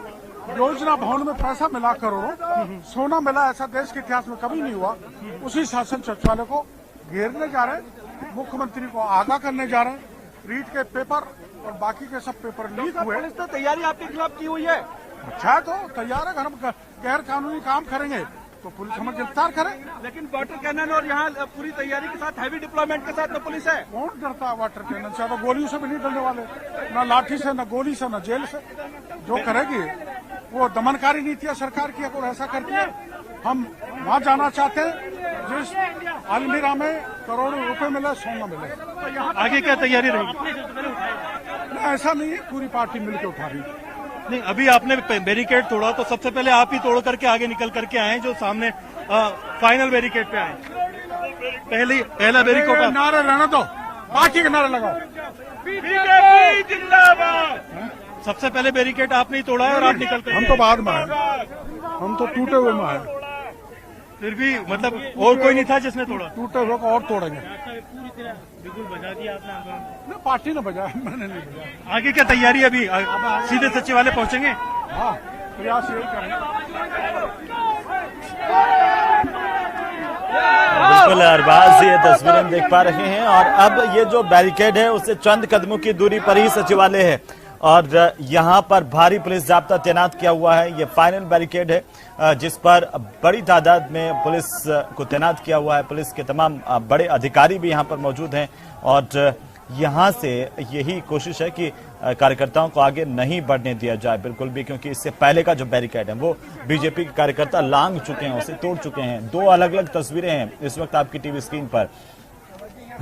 योजना भवन में पैसा मिला करोड़ों, सोना मिला, ऐसा देश के इतिहास में कभी नहीं हुआ। उसी शासन सचिवालय को घेरने जा रहे हैं, मुख्यमंत्री को आगाह करने जा रहे हैं। रीट के पेपर और बाकी के सब पेपर लीक हुए। पुलिस ने तैयारी आपके खिलाफ की हुई है। अच्छा तो तैयार है, हम गैर कानूनी काम करेंगे तो पुलिस हमें गिरफ्तार करे। लेकिन वाटर कैनन और यहाँ पूरी तैयारी के साथ हैवी डिप्लॉयमेंट के साथ में पुलिस है। कौन डरता है वाटर कैनन से? तो गोलियों से भी नहीं डरने वाले, न लाठी से, न गोली से, न जेल से। जो करेगी वो दमनकारी नीति है सरकार की, अगर ऐसा करती है। हम वहाँ जाना चाहते हैं जिस अलमीरा में करोड़ों रुपए मिले, सोना मिले। आगे क्या तैयारी रहेगी? ऐसा नहीं है, पूरी पार्टी मिलकर उठा रही है। नहीं, अभी आपने बैरिकेड तोड़ा तो सबसे पहले आप ही तोड़ करके आगे निकल करके आए जो सामने फाइनल बैरिकेड पे आए। पहला बैरिकेड का नारे रहने दो, बाकी के नारे लगाओ। बीजेपी जिंदाबाद। सबसे पहले बैरिकेड आपने ही तोड़ा है और आप निकल कर। हम तो बाद में आए, हम तो टूटे हुए में आए। फिर भी मतलब और कोई नहीं था जिसने तोड़ा? टूटे हुए को और तोड़ेंगे। पूरी तरह बिल्कुल बजा दिया आपने आंदोलन। पार्टी ने बजाया, मैंने नहीं बजाया। आगे क्या तैयारी? अभी सीधे सचिवालय पहुंचेंगे? हाँ, प्रयास यही करेंगे। बिल्कुल अरबाज, ये तस्वीरें हम देख पा रहे हैं और अब ये जो बैरिकेड है उससे चंद कदमों की दूरी पर ही सचिवालय है और यहाँ पर भारी पुलिस जाब्ता तैनात किया हुआ है। ये फाइनल बैरिकेड है जिस पर बड़ी तादाद में पुलिस को तैनात किया हुआ है। पुलिस के तमाम बड़े अधिकारी भी यहाँ पर मौजूद हैं और यहाँ से यही कोशिश है कि कार्यकर्ताओं को आगे नहीं बढ़ने दिया जाए बिल्कुल भी, क्योंकि इससे पहले का जो बैरिकेड है वो बीजेपी के कार्यकर्ता लांघ चुके हैं, उसे तोड़ चुके हैं। दो अलग अलग तस्वीरें हैं इस वक्त आपकी टीवी स्क्रीन पर।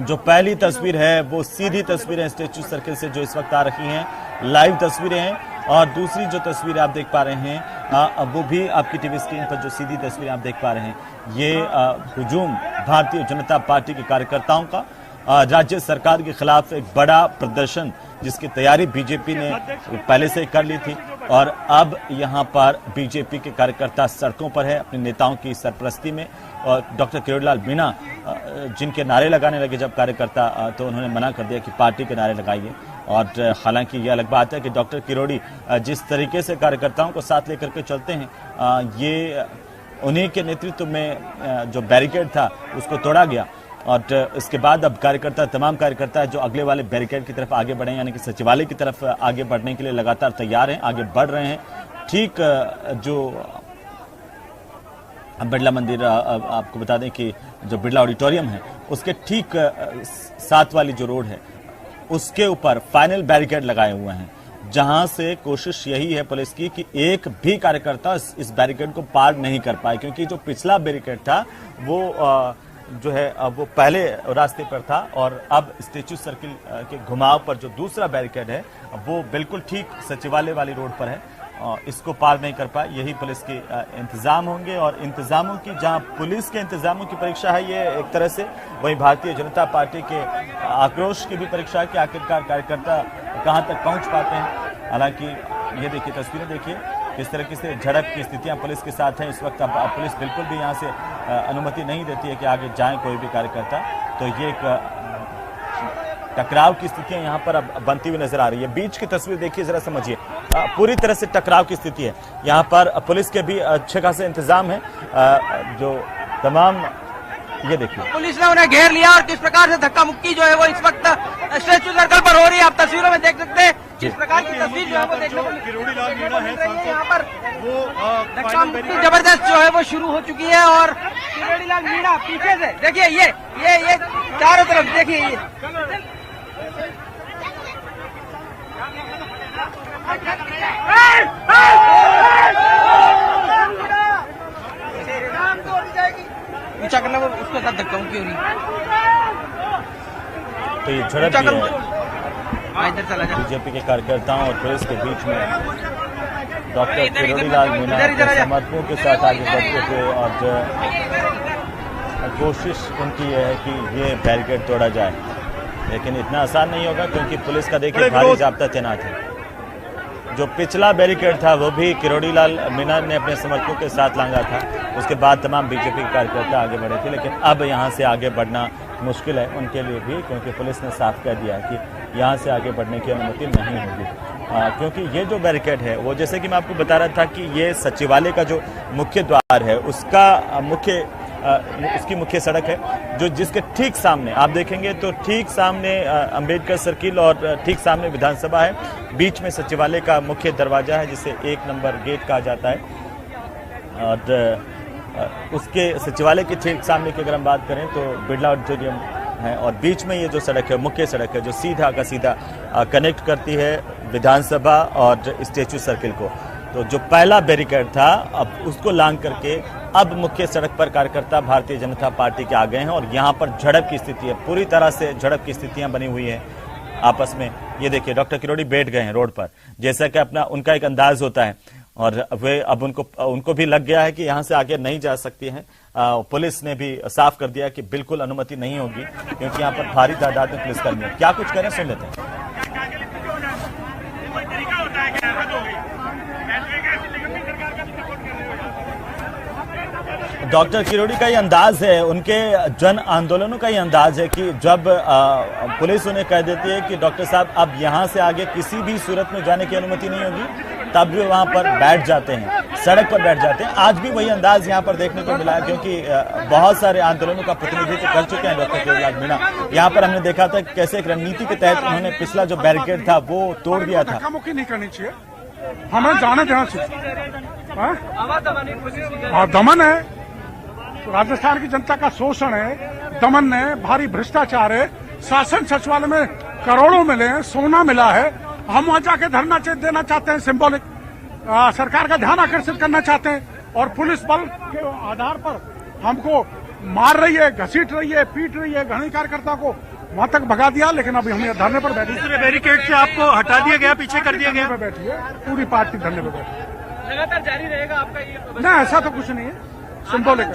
जो पहली तस्वीर है वो सीधी तस्वीरें स्टैच्यू सर्किल से जो इस वक्त आ रही हैं, लाइव तस्वीरें हैं और दूसरी जो तस्वीर आप देख पा रहे हैं वो भी आपकी टीवी स्क्रीन पर जो सीधी तस्वीरें आप देख पा रहे हैं, ये हुजूम भारतीय जनता पार्टी के कार्यकर्ताओं का राज्य सरकार के खिलाफ एक बड़ा प्रदर्शन जिसकी तैयारी बीजेपी ने पहले से कर ली थी और अब यहां पर बीजेपी के कार्यकर्ता सड़कों पर है अपने नेताओं की सरपरस्ती में। और डॉक्टर किरोड़ी लाल मीणा जिनके नारे लगाने लगे जब कार्यकर्ता तो उन्होंने मना कर दिया कि पार्टी के नारे लगाइए। और हालांकि यह अलग बात है कि डॉक्टर किरोड़ी जिस तरीके से कार्यकर्ताओं को साथ लेकर के चलते हैं, ये उन्हीं के नेतृत्व में जो बैरिकेड था उसको तोड़ा गया और इसके बाद अब कार्यकर्ता, तमाम कार्यकर्ता जो अगले वाले बैरिकेड की तरफ आगे बढ़े यानी कि सचिवालय की तरफ आगे बढ़ने के लिए लगातार तैयार हैं, आगे बढ़ रहे हैं। ठीक जो बिरला मंदिर, आपको बता दें कि जो बिरला ऑडिटोरियम है उसके ठीक साथ वाली जो रोड है उसके ऊपर फाइनल बैरिकेड लगाए हुए हैं, जहां से कोशिश यही है पुलिस की कि एक भी कार्यकर्ता इस बैरिकेड को पार नहीं कर पाए, क्योंकि जो पिछला बैरिकेड था वो जो है वो पहले रास्ते पर था और अब स्टैच्यू सर्किल के घुमाव पर जो दूसरा बैरिकेड है वो बिल्कुल ठीक सचिवालय वाली रोड पर है। इसको पार नहीं कर पाए। यही पुलिस के इंतजाम होंगे और इंतजामों की, जहां पुलिस के इंतजामों की परीक्षा है ये एक तरह से, वहीं भारतीय जनता पार्टी के आक्रोश की भी परीक्षा है कि आखिरकार कार्यकर्ता कहां तक पहुंच पाते हैं। हालांकि ये देखिए, तस्वीरें देखिए किस तरीके से झड़प की स्थितियां पुलिस के साथ हैं इस वक्त। अब पुलिस बिल्कुल भी यहां से अनुमति नहीं देती है कि आगे जाए कोई भी कार्यकर्ता, तो ये एक टकराव की स्थितियां यहां पर अब बनती हुई नजर आ रही है। बीच की तस्वीर देखिए, जरा समझिए, पूरी तरह से टकराव की स्थिति है। यहां पर पुलिस के भी अच्छे खासे इंतजाम है, जो तमाम ये देखिए पुलिस ने उन्हें घेर लिया और किस प्रकार से धक्का मुक्की जो है वो इस वक्त स्टेचू सर्कल पर हो रही है। आप तस्वीरों में देख सकते हैं किस प्रकार की तस्वीर जो है वो देखने को किरोड़ी लाल मीणा है यहाँ पर वो धक्का मुक्की जबरदस्त जो है वो शुरू हो चुकी है और किरोड़ी लाल मीणा पीछे से देखिए ये चारों तरफ देखिए ये ऊंचा करना वो उसके साथ धक्का मुक्की हो रही तो ये झड़प भी है इधर चला जा बीजेपी के कार्यकर्ताओं और पुलिस के बीच में। डॉक्टर किरोड़ी लाल मीणा अपने समर्थकों के साथ आगे बढ़ते थे और कोशिश उनकी ये है कि ये बैरिकेड तोड़ा जाए, लेकिन इतना आसान नहीं होगा क्योंकि पुलिस का देखिए भारी जाब्ता तैनात है। जो पिछला बैरिकेड था वो भी किरोड़ी लाल मीणा ने अपने समर्थकों के साथ लांगा था, उसके बाद तमाम बीजेपी के कार्यकर्ता आगे बढ़े थे, लेकिन अब यहाँ से आगे बढ़ना मुश्किल है उनके लिए भी क्योंकि पुलिस ने साफ कह दिया है कि यहाँ से आगे बढ़ने की अनुमति नहीं होगी। क्योंकि ये जो बैरिकेड है वो जैसे कि मैं आपको बता रहा था कि ये सचिवालय का जो मुख्य द्वार है उसका उसकी मुख्य सड़क है जो जिसके ठीक सामने आप देखेंगे तो ठीक सामने अंबेडकर सर्किल और ठीक सामने विधानसभा है, बीच में सचिवालय का मुख्य दरवाजा है जिसे 1 नंबर गेट कहा जाता है और उसके सचिवालय के ठीक सामने की अगर हम बात करें तो बिरला ऑडिटोरियम है और बीच में ये जो सड़क है मुख्य सड़क है जो सीधा का सीधा कनेक्ट करती है विधानसभा और स्टेचू सर्किल को। तो जो पहला बैरिकेड था अब उसको लांग करके अब मुख्य सड़क पर कार्यकर्ता भारतीय जनता पार्टी के आ गए हैं और यहाँ पर झड़प की स्थिति है, पूरी तरह से झड़प की स्थितियां बनी हुई हैं आपस में। ये देखिए डॉक्टर किरोड़ी बैठ गए हैं रोड पर जैसा कि अपना उनका एक अंदाज होता है और वे अब उनको भी लग गया है कि यहाँ से आगे नहीं जा सकती हैं। पुलिस ने भी साफ कर दिया कि बिल्कुल अनुमति नहीं होगी क्योंकि यहाँ पर भारी तादाद में पुलिसकर्मी है। क्या कुछ करें सुन लेते हैं। डॉक्टर किरोड़ी का ये अंदाज है, उनके जन आंदोलनों का ये अंदाज है कि जब पुलिस उन्हें कह देती है कि डॉक्टर साहब अब यहाँ से आगे किसी भी सूरत में जाने की अनुमति नहीं होगी तब भी वहाँ पर बैठ जाते हैं, सड़क पर बैठ जाते हैं। आज भी वही अंदाज यहाँ पर देखने को मिला है क्योंकि बहुत सारे आंदोलनों का प्रतिनिधित्व कर चुके हैं डॉक्टर किरोड़ी लाल मीणा। यहाँ पर हमने देखा था कैसे एक रणनीति के तहत उन्होंने पिछला जो बैरिकेड था वो तोड़ दिया था। धक्का-मुक्की नहीं करनी चाहिए, हमें जाना जहाँ से दमन है, राजस्थान की जनता का शोषण है, दमन है, भारी भ्रष्टाचार है, शासन सचिवालय में करोड़ों मिले हैं, सोना मिला है, हम वहां जाके धरना देना चाहते हैं, सिंबॉलिक सरकार का ध्यान आकर्षित करना चाहते हैं और पुलिस बल के आधार पर हमको मार रही है, घसीट रही है, पीट रही है, घनी कार्यकर्ता को वहां तक भगा दिया। लेकिन अभी हम धरने पर बैठे, दूसरे बैरिकेड से आपको हटा दिया गया, पीछे कर दिया गया, बैठी है पूरी पार्टी धरने पर बैठी। लगातार जारी रहेगा आपका ये? नहीं, ऐसा तो कुछ नहीं है, सिंबॉलिक है।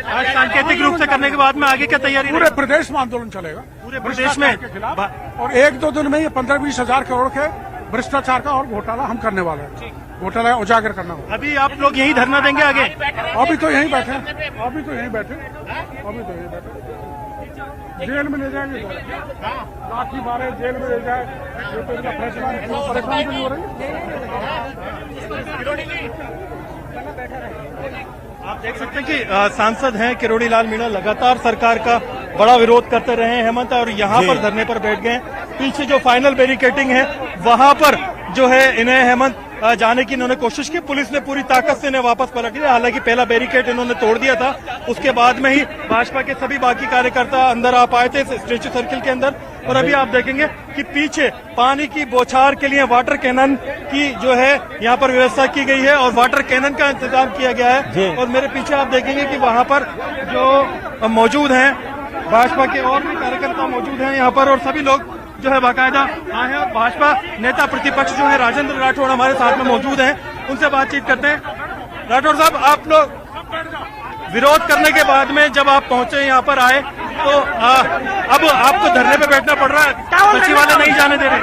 आज सांकेतिक रूप से करने के बाद में आगे क्या तैयारी? पूरे प्रदेश में आंदोलन चलेगा, पूरे प्रदेश में के खिलाफ, और 1-2 दिन में ये 15-20 हजार करोड़ के भ्रष्टाचार का और घोटाला हम करने वाले हैं, घोटाला उजागर करना होगा। अभी आप लोग यही धरना देंगे आगे? अभी तो यहीं बैठे, जेल में ले जाएंगे, लाठी मारे जेल में ले जाए, ये तो इनका फैसला है, परेशान तो नहीं हो रही। आप देख सकते हैं कि सांसद हैं किरोड़ी लाल मीणा लगातार सरकार का बड़ा विरोध करते रहे हैं हेमंत, और यहाँ पर धरने पर बैठ गए। पीछे जो फाइनल बैरिकेडिंग है वहां पर जो है इन्हें हेमंत जाने की इन्होंने कोशिश की, पुलिस ने पूरी ताकत से इन्हें वापस पलट दिया। हालांकि पहला बैरिकेड इन्होंने तोड़ दिया था, उसके बाद में ही भाजपा के सभी बाकी कार्यकर्ता अंदर आ पाए थे स्टेचू सर्किल के अंदर। और अभी आप देखेंगे कि पीछे पानी की बौछार के लिए वाटर कैनन की जो है यहाँ पर व्यवस्था की गई है और वाटर कैनन का इंतजाम किया गया है। और मेरे पीछे आप देखेंगे कि वहां पर जो मौजूद हैं भाजपा के और भी कार्यकर्ता मौजूद हैं यहाँ पर, और सभी लोग जो है बाकायदा आए हैं। और भाजपा नेता प्रतिपक्ष जो है राजेंद्र राठौड़ हमारे साथ में मौजूद हैं, उनसे बातचीत करते हैं। राठौड़ साहब, आप लोग विरोध करने के बाद में जब आप पहुंचे यहाँ पर आए तो अब आपको धरने पे बैठना पड़ रहा है, सचिवालय नहीं जाने दे रहे।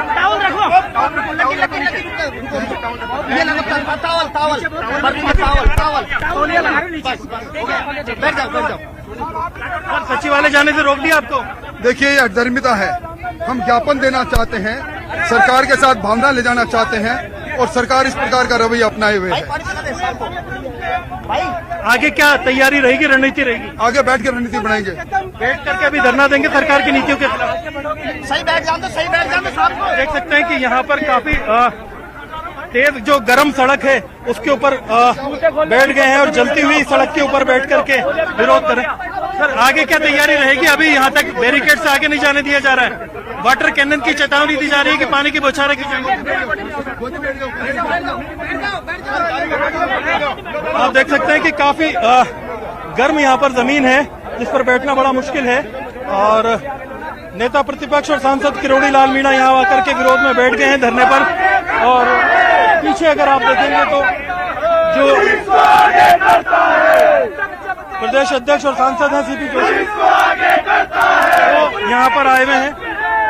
सचिवालय जाने से रोक दिया आपको? देखिए, ये अधर्मिता है। हम ज्ञापन देना चाहते हैं, सरकार के साथ भावना ले जाना चाहते हैं और सरकार इस प्रकार का रवैया अपनाए हुए है। आगे क्या तैयारी रहेगी, रणनीति रहेगी? आगे बैठ के रणनीति बनाएंगे। बैठ करके अभी धरना देंगे सरकार की नीतियों के खिलाफ। सही बैठ जान दो। देख सकते हैं कि यहाँ पर काफी तेज जो गर्म सड़क है उसके ऊपर बैठ गए हैं और जलती हुई सड़क के ऊपर बैठ करके विरोध करें। सर आगे क्या तैयारी रहेगी? अभी यहाँ तक बैरिकेड से आगे नहीं जाने दिया जा रहा है, वाटर कैनन की चेतावनी दी जा रही है कि पानी की बौछारें की जाएंगी। आप देख सकते हैं कि काफी गर्म यहाँ पर जमीन है जिस पर बैठना बड़ा मुश्किल है और नेता प्रतिपक्ष और सांसद किरोड़ी लाल मीणा यहाँ आकर के विरोध में बैठ गए हैं धरने पर। और पीछे अगर आप देखेंगे तो जो प्रदेश अध्यक्ष और सांसद हैं सीपी जोशी वो यहाँ पर आए हुए हैं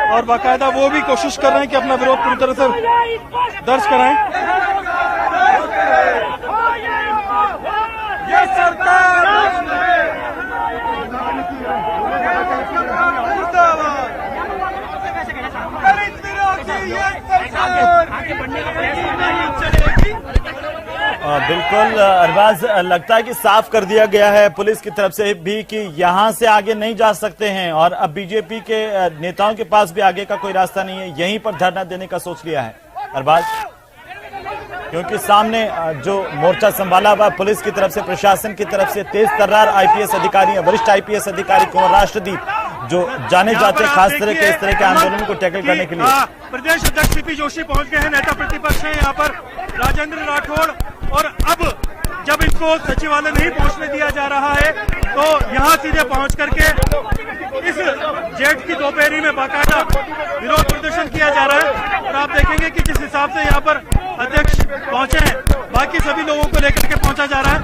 और बाकायदा वो भी कोशिश कर रहे हैं कि अपना विरोध पूरी तरह से दर्ज कराएं। ये सरकार बिल्कुल अरबाज, लगता है कि साफ कर दिया गया है पुलिस की तरफ से भी कि यहां से आगे नहीं जा सकते हैं और अब बीजेपी के नेताओं के पास भी आगे का कोई रास्ता नहीं है, यहीं पर धरना देने का सोच लिया है अरबाज, क्योंकि सामने जो मोर्चा संभाला हुआ पुलिस की तरफ से, प्रशासन की तरफ से तेज तर्रार आईपीएस अधिकारी, वरिष्ठ आईपीएस अधिकारी कुंवर राष्ट्रदीप जो जाने जाते खास तरह के इस तरह के आंदोलन को टैकल करने के लिए। प्रदेश अध्यक्ष सीपी जोशी पहुंच गए हैं, नेता प्रतिपक्ष हैं यहाँ पर राजेंद्र राठौड़, और अब जब इनको सचिवालय नहीं पहुंचने दिया जा रहा है तो यहाँ सीधे पहुंच करके इस जेठ की दोपहरी में बाकायदा विरोध प्रदर्शन किया जा रहा है। और आप देखेंगे कि जिस हिसाब से यहाँ पर अध्यक्ष पहुंचे हैं बाकी सभी लोगों को लेकर के पहुंचा जा रहा है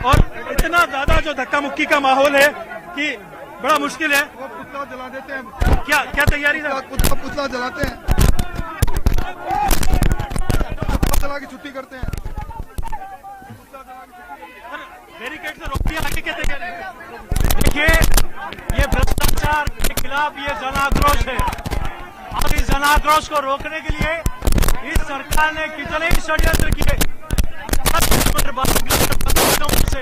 और इतना ज्यादा जो धक्का मुक्की का माहौल है कि बड़ा मुश्किल है। पुतला जला देते हैं। क्या तैयारी है? पुतला जलाते हैं, जला की छुट्टी करते हैं, बैरिकेड से रोक दिया, आगे क्या तैयारी है? देखिए ये भ्रष्टाचार के खिलाफ ये जन आक्रोश है और इस जन आक्रोश को रोकने के लिए इस सरकार ने कितने ही षड्यंत्र किए, से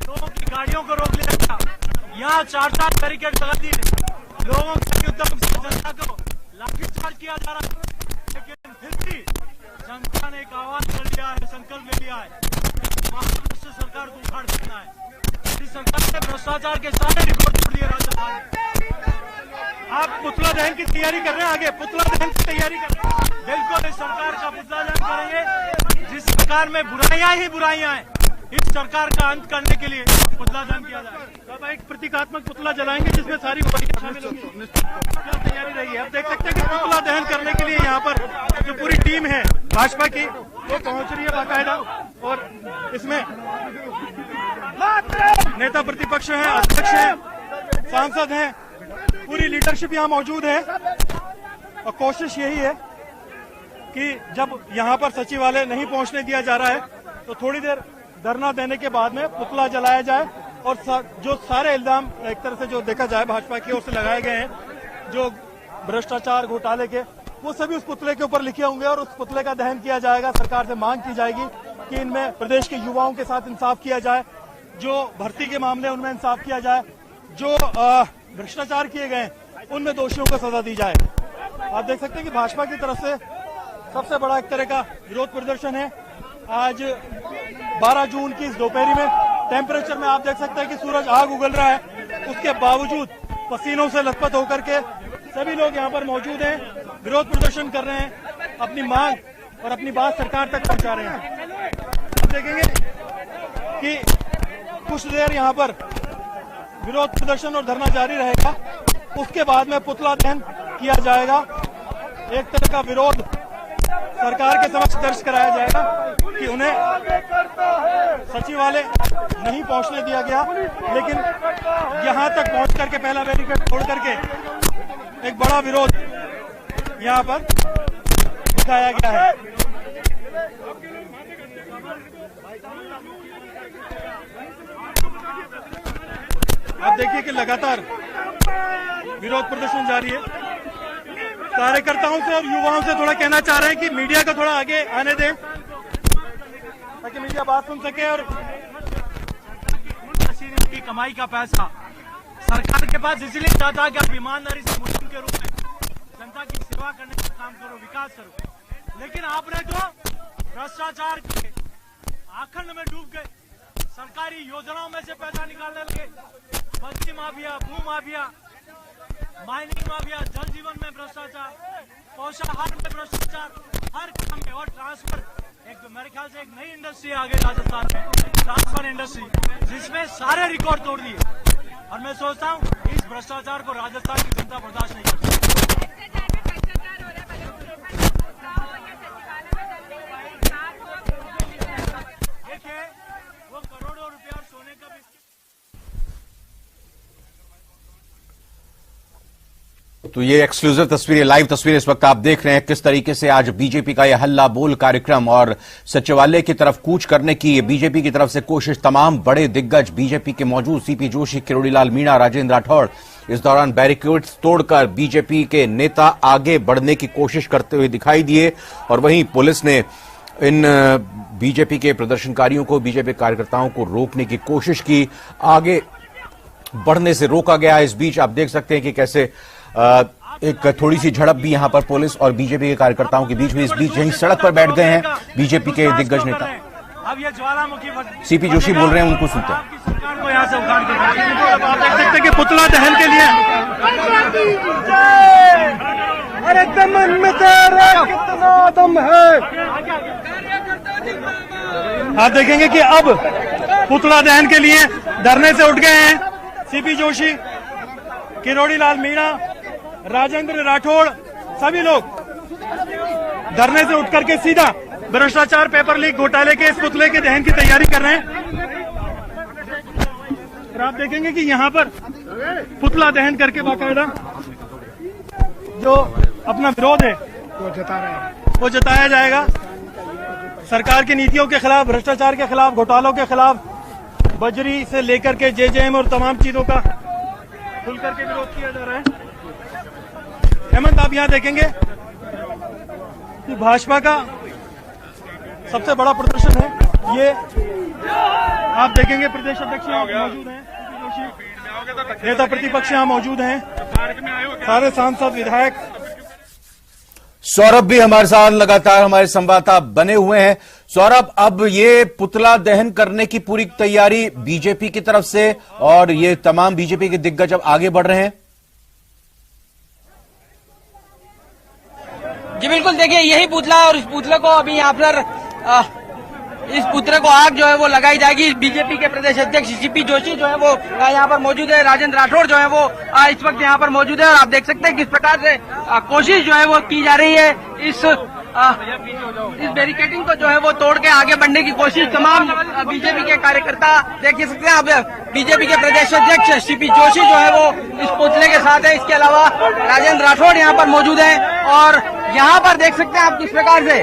लोगों की गाड़ियों को रोक लिया गया, यहाँ 4-4 बैरिकेड लगा दिए, लोगों के उद्यम से जनता को लाठीचार्ज किया जा रहा है, लेकिन फिर भी जनता ने एक आवाज कर लिया है, संकल्प ले लिया है, महाराष्ट्र सरकार को उखाड़ देना है। इस सरकार ने भ्रष्टाचार के सारे रिकॉर्ड तोड़ दिए राजस्थान में। आप पुतला दहन की तैयारी कर रहे हैं, आगे पुतला दहन की तैयारी कर रहे हैं? बिल्कुल इस सरकार का पुतला दहन करेंगे, जिस सरकार में बुराइयां ही बुराइयां हैं, इस सरकार का अंत करने के लिए पुतला दहन किया जाए। अब एक प्रतीकात्मक पुतला जलाएंगे जिसमें सारी बुराइयां शामिल होंगी। क्या तैयारी रही है? आप देख सकते हैं कि पुतला दहन करने के लिए यहाँ पर जो पूरी टीम है भाजपा की वो पहुंच रही है बाकायदा और इसमें नेता प्रतिपक्ष हैं, अध्यक्ष हैं, सांसद हैं, पूरी लीडरशिप यहाँ मौजूद है और कोशिश यही है कि जब यहाँ पर सचिवालय नहीं पहुंचने दिया जा रहा है तो थोड़ी देर धरना देने के बाद में पुतला जलाया जाए और जो सारे इल्जाम एक तरह से जो देखा जाए भाजपा की ओर से लगाए गए हैं जो भ्रष्टाचार घोटाले के, वो सभी उस पुतले के ऊपर लिखे होंगे और उस पुतले का दहन किया जाएगा। सरकार से मांग की जाएगी कि इनमें प्रदेश के युवाओं के साथ इंसाफ किया जाए, जो भर्ती के मामले उनमें इंसाफ किया जाए, जो भ्रष्टाचार किए गए उनमें दोषियों को सजा दी जाए। आप देख सकते हैं कि भाजपा की तरफ से सबसे बड़ा एक तरह का विरोध प्रदर्शन है। आज 12 जून की इस दोपहरी में टेम्परेचर में आप देख सकते हैं कि सूरज आग उगल रहा है, उसके बावजूद पसीनों से लथपथ होकर के सभी लोग यहाँ पर मौजूद हैं, विरोध प्रदर्शन कर रहे हैं, अपनी मांग और अपनी बात सरकार तक पहुंचा रहे हैं। आप देखेंगे कि कुछ देर यहाँ पर विरोध प्रदर्शन और धरना जारी रहेगा, उसके बाद में पुतला दहन किया जाएगा। एक तरह का विरोध सरकार के समक्ष दर्ज कराया जाएगा कि उन्हें सचिवालय नहीं पहुंचने दिया गया, लेकिन यहां तक पहुंच करके पहला बैरिकेड तोड़ करके एक बड़ा विरोध यहां पर दिखाया गया है। आप देखिए कि लगातार विरोध प्रदर्शन जारी है। कार्यकर्ताओं से और युवाओं से थोड़ा कहना चाह रहे हैं कि मीडिया को थोड़ा आगे आने दें ताकि मीडिया बात सुन सके और आपकी कमाई का पैसा सरकार के पास इसलिए चाहता है कि आप ईमानदारी से मुस्लिम के रूप में जनता की सेवा करने का काम करो, विकास करो। लेकिन आपने तो भ्रष्टाचार के आखंड में डूब गए, सरकारी योजनाओं में से पैसा निकालने लगे। बस्ती माफिया, भू माफिया, माइनिंग माफिया, जल जीवन में भ्रष्टाचार, पोषाहार में भ्रष्टाचार, हर काम में। और ट्रांसफर, एक मेरे ख्याल से एक नई इंडस्ट्री आ गई राजस्थान में, ट्रांसफर इंडस्ट्री, जिसमें सारे रिकॉर्ड तोड़ दिए। और मैं सोचता हूँ इस भ्रष्टाचार को राजस्थान की जनता बर्दाश्त नहीं कर सकती। देखिए, वो करोड़ों रुपया सोने का भी। तो ये एक्सक्लूसिव तस्वीरें, लाइव तस्वीरें इस वक्त आप देख रहे हैं किस तरीके से आज बीजेपी का यह हल्ला बोल कार्यक्रम और सचिवालय की तरफ कूच करने की बीजेपी की तरफ से कोशिश। तमाम बड़े दिग्गज बीजेपी के मौजूद, सीपी जोशी, किरोड़ीलाल मीणा, राजेंद्र राठौड़ इस दौरान बैरिकेड्स तोड़कर बीजेपी के नेता आगे बढ़ने की कोशिश करते हुए दिखाई दिए। और वहीं पुलिस ने इन बीजेपी के प्रदर्शनकारियों को, बीजेपी कार्यकर्ताओं को रोकने की कोशिश की, आगे बढ़ने से रोका गया। इस बीच आप देख सकते हैं कि कैसे एक थोड़ी सी झड़प भी यहां पर पुलिस और बीजेपी के कार्यकर्ताओं के बीच में। इस बीच यहीं सड़क पर बैठ गए हैं बीजेपी के दिग्गज नेता। अब ये ज्वालामुखी सीपी जोशी बोल रहे हैं, उनको सुनते हैं। सरकार को यहाँ से उखाड़ के आप देख सकते हैं कि पुतला दहन के लिए अरे दम में तेरा कितना दम है। आप देखेंगे कि अब पुतला दहन के लिए धरने से उठ गए हैं सीपी जोशी, किरोड़ीलाल मीणा, राजेंद्र राठौड़, सभी लोग धरने से उठकर के सीधा भ्रष्टाचार, पेपर लीक घोटाले के इस पुतले के दहन की तैयारी कर रहे हैं। और आप देखेंगे कि यहाँ पर पुतला दहन करके बाकायदा जो अपना विरोध है वो जताया जाएगा। सरकार की नीतियों के खिलाफ, भ्रष्टाचार के खिलाफ, घोटालों के खिलाफ, बजरी से लेकर के जेजेएम और तमाम चीजों का खुल करके विरोध किया जा रहा है। हेमंत, आप यहां देखेंगे कि भाजपा का सबसे बड़ा प्रदर्शन है ये। आप देखेंगे प्रदेश अध्यक्ष मौजूद हैं, नेता प्रतिपक्ष यहां मौजूद हैं, सारे सांसद, विधायक। सौरभ भी हमारे साथ लगातार हमारे संवाददाता बने हुए हैं। सौरभ, अब ये पुतला दहन करने की पूरी तैयारी बीजेपी की तरफ से और ये तमाम बीजेपी के दिग्गज अब आगे बढ़ रहे हैं। जी बिल्कुल, देखिए यही पुतला है और इस पुतले को अभी यहाँ पर इस पुतले को आग जो है वो लगाई जाएगी। बीजेपी के प्रदेश अध्यक्ष सीपी जोशी जो है वो यहाँ पर मौजूद है, राजेंद्र राठौड़ जो है वो इस वक्त यहाँ पर मौजूद है। और आप देख सकते हैं किस प्रकार से कोशिश जो है वो की जा रही है इस बैरिकेडिंग को जो है वो तोड़ के आगे बढ़ने की कोशिश तमाम बीजेपी के कार्यकर्ता देख सकते हैं। अब बीजेपी के प्रदेश अध्यक्ष सीपी जोशी जो है वो इस पुतले के साथ है, इसके अलावा राजेंद्र राठौड़ यहाँ पर मौजूद है। और यहाँ पर देख सकते हैं आप किस प्रकार से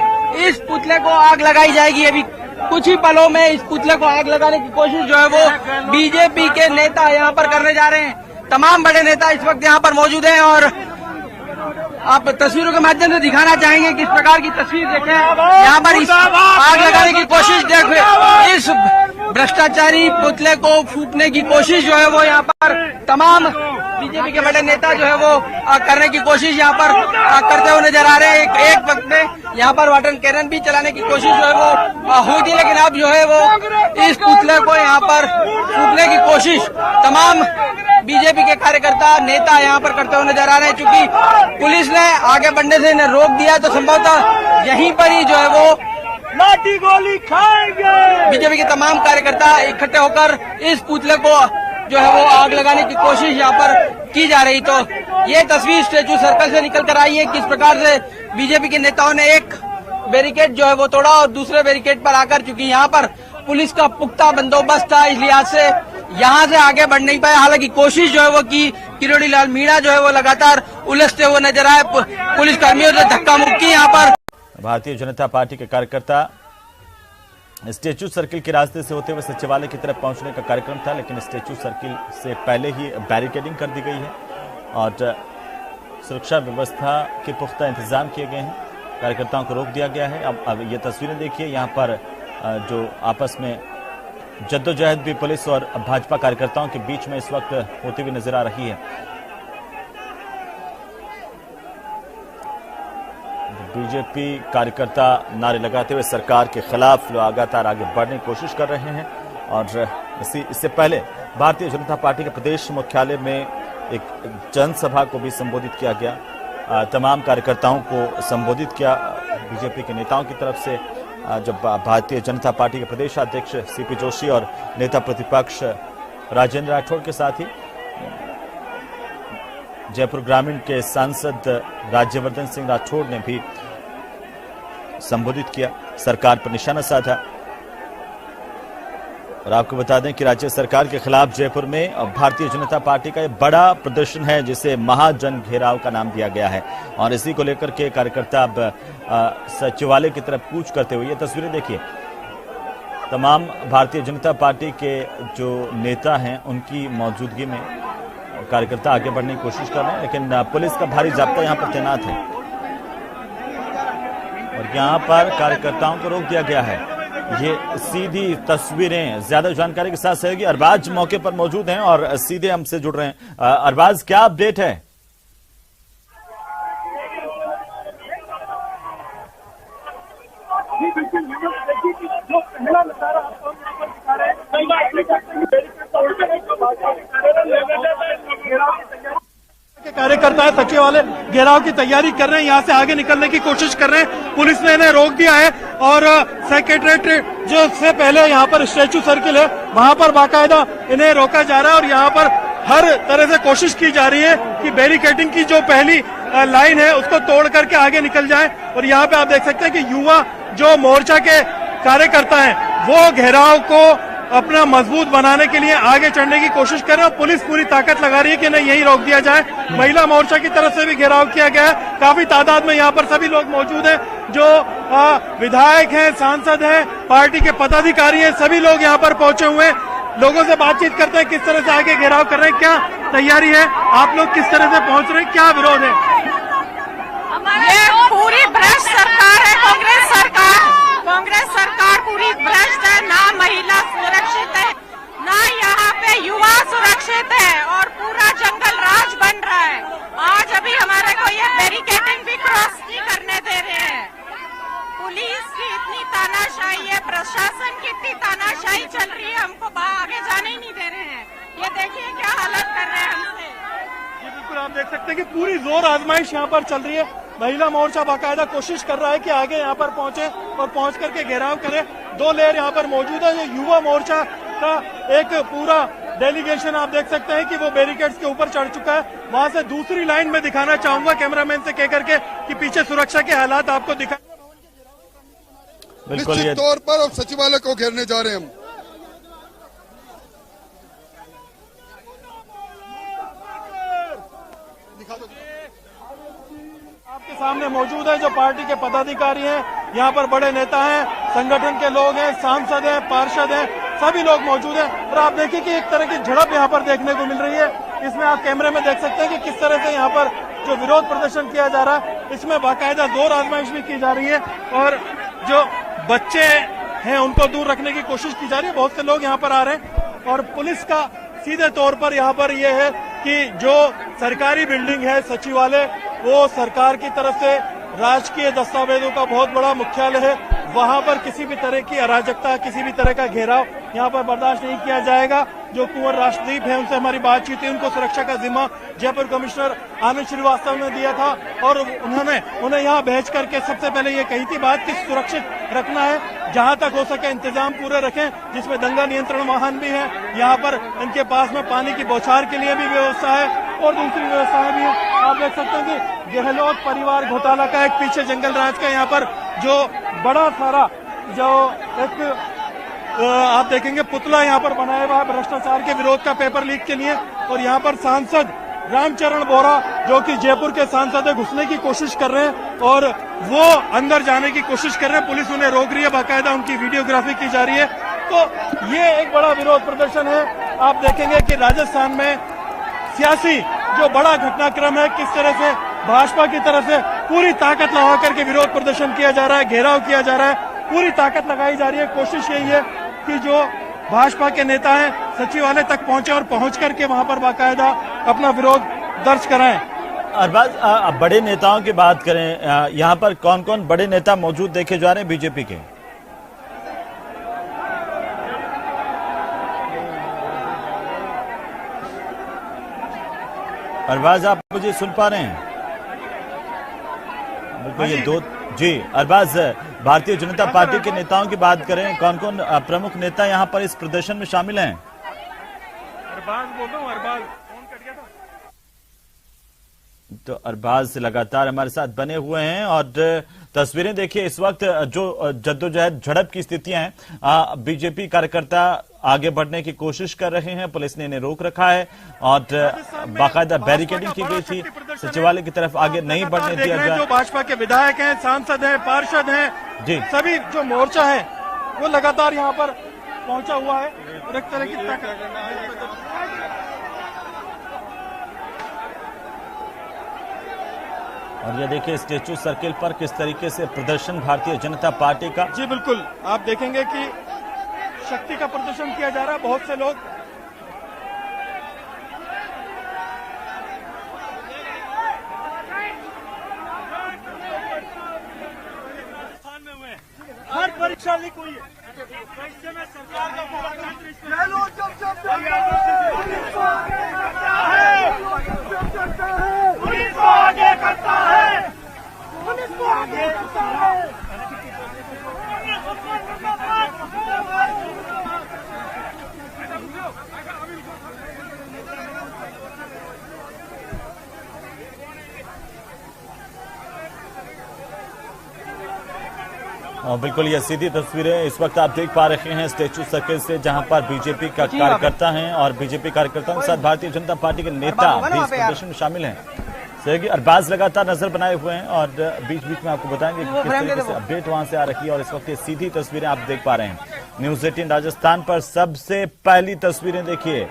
इस पुतले को आग लगाई जाएगी। अभी कुछ ही पलों में इस पुतले को आग लगाने की कोशिश जो है वो बीजेपी के नेता यहाँ पर करने जा रहे हैं। तमाम बड़े नेता इस वक्त यहाँ पर मौजूद हैं और आप तस्वीरों के माध्यम से दिखाना चाहेंगे किस प्रकार की तस्वीर देखें। यहाँ पर इस आग लगाने की कोशिश देखें, इस भ्रष्टाचारी पुतले को फूंकने की कोशिश जो है वो यहाँ पर तमाम बीजेपी के बड़े नेता जो है वो करने की कोशिश यहाँ पर करते हुए नजर आ रहे हैं। एक वक्त में यहाँ पर वाटर कैनन भी चलाने की कोशिश जो है वो हुई थी, लेकिन अब जो है वो इस पुतले को यहाँ पर फूंकने की कोशिश तमाम बीजेपी के कार्यकर्ता, नेता यहाँ पर करते हुए नजर आ रहे हैं। चूंकि पुलिस ने आगे बढ़ने से इन्हें रोक दिया तो संभवतः यहीं पर ही जो है वो लाठी गोली खाएंगे। बीजेपी के तमाम कार्यकर्ता इकट्ठे होकर इस पुतले को जो है वो आग लगाने की कोशिश यहाँ पर की जा रही। तो ये तस्वीर स्टेचू सर्कल से निकल कर आई है, किस प्रकार से बीजेपी के नेताओं ने एक बैरिकेड जो है वो तोड़ा और दूसरे बैरिकेड पर आकर, चूंकि यहाँ पर पुलिस का पुख्ता बंदोबस्त था, इस लिहाज से यहाँ से आगे बढ़ नहीं पाया। हालांकि कोशिश जो है वो की, किरोड़ीलाल मीणा जो है वो लगातार उलझते हुए नजर आए, पुलिस कर्मियों से धक्का मुक्की यहाँ पर। भारतीय जनता पार्टी के कार्यकर्ता स्टेचू सर्किल के रास्ते से होते हुए सचिवालय की तरफ पहुंचने का कार्यक्रम था, लेकिन स्टेचू सर्किल से पहले ही बैरिकेडिंग कर दी गई है और सुरक्षा व्यवस्था के पुख्ता इंतजाम किए गए हैं। कार्यकर्ताओं को रोक दिया गया है। अब ये तस्वीरें देखिए, यहाँ पर जो आपस में जद्दोजहद भी पुलिस और भाजपा कार्यकर्ताओं के बीच में इस वक्त होती हुई नजर आ रही है। बीजेपी कार्यकर्ता नारे लगाते हुए सरकार के खिलाफ लगातार आगे बढ़ने की कोशिश कर रहे हैं और इससे पहले भारतीय जनता पार्टी के प्रदेश मुख्यालय में एक जनसभा को भी संबोधित किया गया। तमाम कार्यकर्ताओं को संबोधित किया बीजेपी के नेताओं की तरफ से, जब भारतीय जनता पार्टी के प्रदेश अध्यक्ष सीपी जोशी और नेता प्रतिपक्ष राजेंद्र राठौड़ के साथ ही जयपुर ग्रामीण के सांसद राज्यवर्धन सिंह राठौड़ ने भी संबोधित किया, सरकार पर निशाना साधा। और आपको बता दें कि राज्य सरकार के खिलाफ जयपुर में भारतीय जनता पार्टी का एक बड़ा प्रदर्शन है जिसे महाजन घेराव का नाम दिया गया है और इसी को लेकर के कार्यकर्ता अब सचिवालय की तरफ कूच करते हुए, ये तस्वीरें देखिए, तमाम भारतीय जनता पार्टी के जो नेता हैं उनकी मौजूदगी में कार्यकर्ता आगे बढ़ने की कोशिश कर रहे हैं, लेकिन पुलिस का भारी जाब्ता यहां पर तैनात है और यहां पर कार्यकर्ताओं को रोक दिया गया है। ये सीधी तस्वीरें, ज्यादा जानकारी के साथ सहयोगी अरबाज मौके पर मौजूद हैं और सीधे हमसे जुड़ रहे हैं। अरबाज, क्या अपडेट है? कार्यकर्ता है सचिवालय घेराव की तैयारी कर रहे हैं, यहां से आगे निकलने की कोशिश कर रहे हैं। पुलिस ने इन्हें रोक दिया है और सेक्रेटरीट जो से पहले यहां पर स्टैचू सर्किल है वहां पर बाकायदा इन्हें रोका जा रहा है और यहां पर हर तरह से कोशिश की जा रही है कि बैरिकेडिंग की जो पहली लाइन है उसको तोड़ करके आगे निकल जाए। और यहाँ पे आप देख सकते हैं कि युवा जो मोर्चा के कार्यकर्ता हैं वो घेराव को अपना मजबूत बनाने के लिए आगे चढ़ने की कोशिश कर रहे हैं और पुलिस पूरी ताकत लगा रही है कि नहीं यही रोक दिया जाए। महिला मोर्चा की तरफ से भी घेराव किया गया है, काफी तादाद में यहाँ पर सभी लोग मौजूद हैं, जो विधायक हैं, सांसद हैं, पार्टी के पदाधिकारी हैं, सभी लोग यहाँ पर पहुंचे हुए हैं। लोगों से बातचीत करते हैं किस तरह से आगे घेराव कर रहे हैं, क्या तैयारी है, आप लोग किस तरह से पहुंच रहे हैं, क्या विरोध है? ये पूरी भ्रष्ट सरकार है, कांग्रेस सरकार पूरी भ्रष्ट है। ना महिला सुरक्षित है, ना यहाँ पे युवा सुरक्षित है और पूरा जंगल राज बन रहा है। आज अभी हमारे को ये बैरिकेडिंग भी क्रॉस नहीं करने दे रहे हैं। पुलिस की इतनी तानाशाही है, प्रशासन की इतनी तानाशाही चल रही है, हमको आगे जाने ही नहीं दे रहे हैं। ये देखिए क्या हालत कर रहे हैं हमसे। ये बिल्कुल आप देख सकते हैं कि पूरी जोर आजमाइश यहाँ पर चल रही है। महिला मोर्चा बाकायदा कोशिश कर रहा है कि आगे यहाँ पर पहुंचे और पहुंच करके घेराव करे। दो लेयर यहाँ पर मौजूद है। ये युवा मोर्चा का एक पूरा डेलीगेशन आप देख सकते हैं कि वो बैरिकेड्स के ऊपर चढ़ चुका है। वहां से दूसरी लाइन में दिखाना चाहूंगा कैमरामैन से कह करके कि पीछे सुरक्षा के हालात आपको दिखा। निश्चित तौर पर अब सचिवालय को घेरने जा रहे हैं हम। आपके सामने मौजूद है जो पार्टी के पदाधिकारी हैं, यहाँ पर बड़े नेता हैं, संगठन के लोग हैं, सांसद हैं, पार्षद हैं, सभी लोग मौजूद हैं। और आप देखिए कि एक तरह की झड़प यहाँ पर देखने को मिल रही है। इसमें आप कैमरे में देख सकते हैं कि किस तरह से यहाँ पर जो विरोध प्रदर्शन किया जा रहा है, इसमें बाकायदा जोर आजमाइश भी की जा रही है और जो बच्चे हैं उनको दूर रखने की कोशिश की जा रही है। बहुत से लोग यहाँ पर आ रहे हैं और पुलिस का सीधे तौर पर यहाँ पर यह है कि जो सरकारी बिल्डिंग है सचिवालय, वो सरकार की तरफ से राजकीय दस्तावेजों का बहुत बड़ा मुख्यालय है। वहां पर किसी भी तरह की अराजकता, किसी भी तरह का घेराव यहाँ पर बर्दाश्त नहीं किया जाएगा। जो कुंवर राष्ट्रदीप है उनसे हमारी बातचीत हुई, उनको सुरक्षा का जिम्मा जयपुर कमिश्नर आनंद श्रीवास्तव ने दिया था और उन्होंने उन्हें यहाँ भेज करके सबसे पहले ये कही थी बात कि सुरक्षित रखना है, जहां तक हो सके इंतजाम पूरे रखें, जिसमें दंगा नियंत्रण वाहन भी है। यहाँ पर इनके पास में पानी की बौछार के लिए भी व्यवस्था है और दूसरी व्यवस्थाएं भी है। आप देख सकते हैं कि गहलोत परिवार घोटाला का एक पीछे जंगल राज का यहाँ पर जो बड़ा सारा जो एक आप देखेंगे पुतला यहाँ पर बनाया हुआ है भ्रष्टाचार के विरोध का पेपर लीक के लिए। और यहाँ पर सांसद रामचरण बोरा जो कि जयपुर के सांसद है, घुसने की कोशिश कर रहे हैं और वो अंदर जाने की कोशिश कर रहे हैं। पुलिस उन्हें रोक रही है, बाकायदा उनकी वीडियोग्राफी की जा रही है। तो ये एक बड़ा विरोध प्रदर्शन है। आप देखेंगे कि राजस्थान में सियासी जो बड़ा घटनाक्रम है, किस तरह से भाजपा की तरफ से पूरी ताकत लगा करके विरोध प्रदर्शन किया जा रहा है, घेराव किया जा रहा है, पूरी ताकत लगाई जा रही है। कोशिश यही है कि जो भाजपा के नेता हैं सचिवालय तक पहुंचे और पहुंच करके वहां पर बाकायदा अपना विरोध दर्ज कराएं। अरबाज, बड़े नेताओं की बात करें, यहाँ पर कौन कौन बड़े नेता मौजूद देखे जा रहे हैं बीजेपी के? अरबाज, आप मुझे सुन पा रहे हैं? बिल्कुल, ये दो जी। अरबाज, भारतीय जनता पार्टी के नेताओं की बात करें, कौन कौन प्रमुख नेता यहाँ पर इस प्रदर्शन में शामिल हैं? अरबाज बोल रहा हूँ, अरबाज फोन कट गया था। तो अरबाज लगातार हमारे साथ बने हुए हैं और तस्वीरें देखिए। इस वक्त जो जद्दोजहद झड़प की स्थितियां हैं, बीजेपी कार्यकर्ता आगे बढ़ने की कोशिश कर रहे हैं, पुलिस ने इन्हें रोक रखा है और बाकायदा बैरिकेडिंग की गई थी, सचिवालय की तरफ आगे नहीं बढ़ने दिया गया। जो भाजपा के विधायक हैं, सांसद हैं, पार्षद हैं जी, सभी जो मोर्चा है वो लगातार यहाँ पर पहुंचा हुआ है और एक तरह की और ये देखिए स्टेचू सर्किल पर किस तरीके से प्रदर्शन भारतीय जनता पार्टी का। जी बिल्कुल, आप देखेंगे कि शक्ति का प्रदर्शन किया जा रहा है। बहुत से लोग राजस्थान में हुए हैं, हर परीक्षा लीक हुई है। कैसे में सरकार का पूरा पुलिस को आगे करता है, पुलिस को आगे करता है। बिल्कुल, ये सीधी तस्वीरें इस वक्त आप देख पा रहे हैं स्टेचू सर्किल से, जहां पर बीजेपी का कार्यकर्ता हैं और बीजेपी कार्यकर्ताओं के साथ भारतीय जनता पार्टी के नेता भी इस प्रदर्शन में शामिल हैं। सहयोगी अरबाज लगातार नजर बनाए हुए हैं और बीच बीच में आपको बताएंगे कि किस तरीके से अपडेट वहां से आ रही है। और इस वक्त ये सीधी तस्वीरें आप देख पा रहे हैं न्यूज 18 राजस्थान पर। सबसे पहली तस्वीरें देखिए,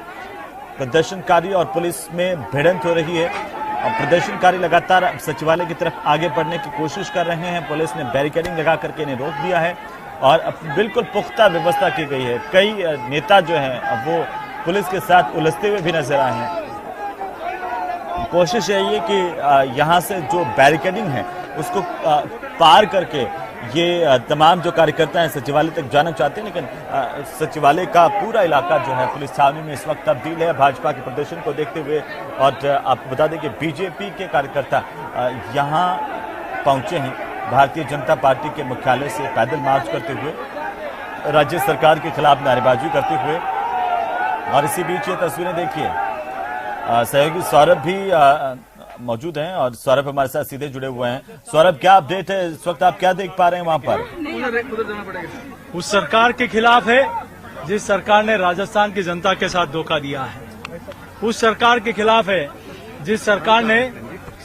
प्रदर्शनकारी और पुलिस में भिड़ंत हो रही है और प्रदर्शनकारी लगातार सचिवालय की तरफ आगे बढ़ने की कोशिश कर रहे हैं। पुलिस ने बैरिकेडिंग लगा करके इन्हें रोक दिया है और बिल्कुल पुख्ता व्यवस्था की गई है। कई नेता जो हैं वो पुलिस के साथ उलझते हुए भी नजर आए हैं। कोशिश यही है कि यहाँ से जो बैरिकेडिंग है उसको पार करके ये तमाम जो कार्यकर्ता हैं सचिवालय तक जाना चाहते हैं, लेकिन सचिवालय का पूरा इलाका जो है पुलिस छावनी में इस वक्त तब्दील है भाजपा के प्रदर्शन को देखते हुए। और आपको बता दें कि बीजेपी के कार्यकर्ता यहाँ पहुंचे हैं भारतीय जनता पार्टी के मुख्यालय से पैदल मार्च करते हुए, राज्य सरकार के खिलाफ नारेबाजी करते हुए। और इसी बीच ये तस्वीरें देखिए, सहयोगी सौरभ भी मौजूद हैं और सौरभ हमारे साथ सीधे जुड़े हुए हैं। सौरभ, क्या अपडेट है इस वक्त, आप क्या देख पा रहे हैं वहां पर? उस सरकार के खिलाफ है जिस सरकार ने राजस्थान की जनता के साथ धोखा दिया है। उस सरकार के खिलाफ है जिस सरकार ने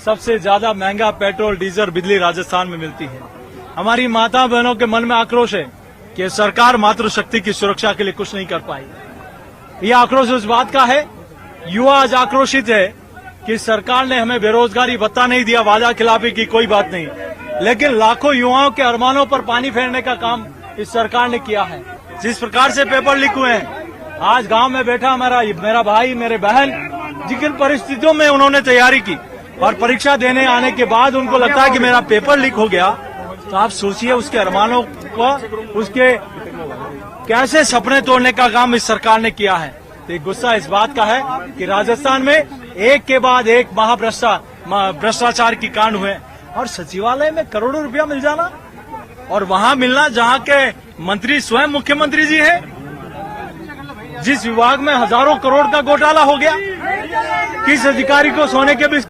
सबसे ज्यादा महंगा पेट्रोल डीजल बिजली राजस्थान में मिलती है। हमारी माता बहनों के मन में आक्रोश है कि सरकार मातृशक्ति की सुरक्षा के लिए कुछ नहीं कर पाई। यह आक्रोश उस बात का है, युवा आज आक्रोशित है कि सरकार ने हमें बेरोजगारी भत्ता नहीं दिया, वादा खिलाफी की कोई बात नहीं, लेकिन लाखों युवाओं के अरमानों पर पानी फेरने का काम इस सरकार ने किया है। जिस प्रकार से पेपर लीक हुए हैं, आज गांव में बैठा मेरा भाई, मेरे बहन, जिन परिस्थितियों में उन्होंने तैयारी की और परीक्षा देने आने के बाद उनको लगता है कि मेरा पेपर लीक हो गया, तो आप सोचिए उसके अरमानों को, उसके कैसे सपने तोड़ने का काम इस सरकार ने किया है। तो गुस्सा इस बात का है कि राजस्थान में एक के बाद एक भ्रष्टाचार की कांड हुए और सचिवालय में करोड़ों रुपया मिल जाना और वहां मिलना जहां के मंत्री स्वयं मुख्यमंत्री जी है, जिस विभाग में हजारों करोड़ का घोटाला हो गया, किस अधिकारी को सोने के भी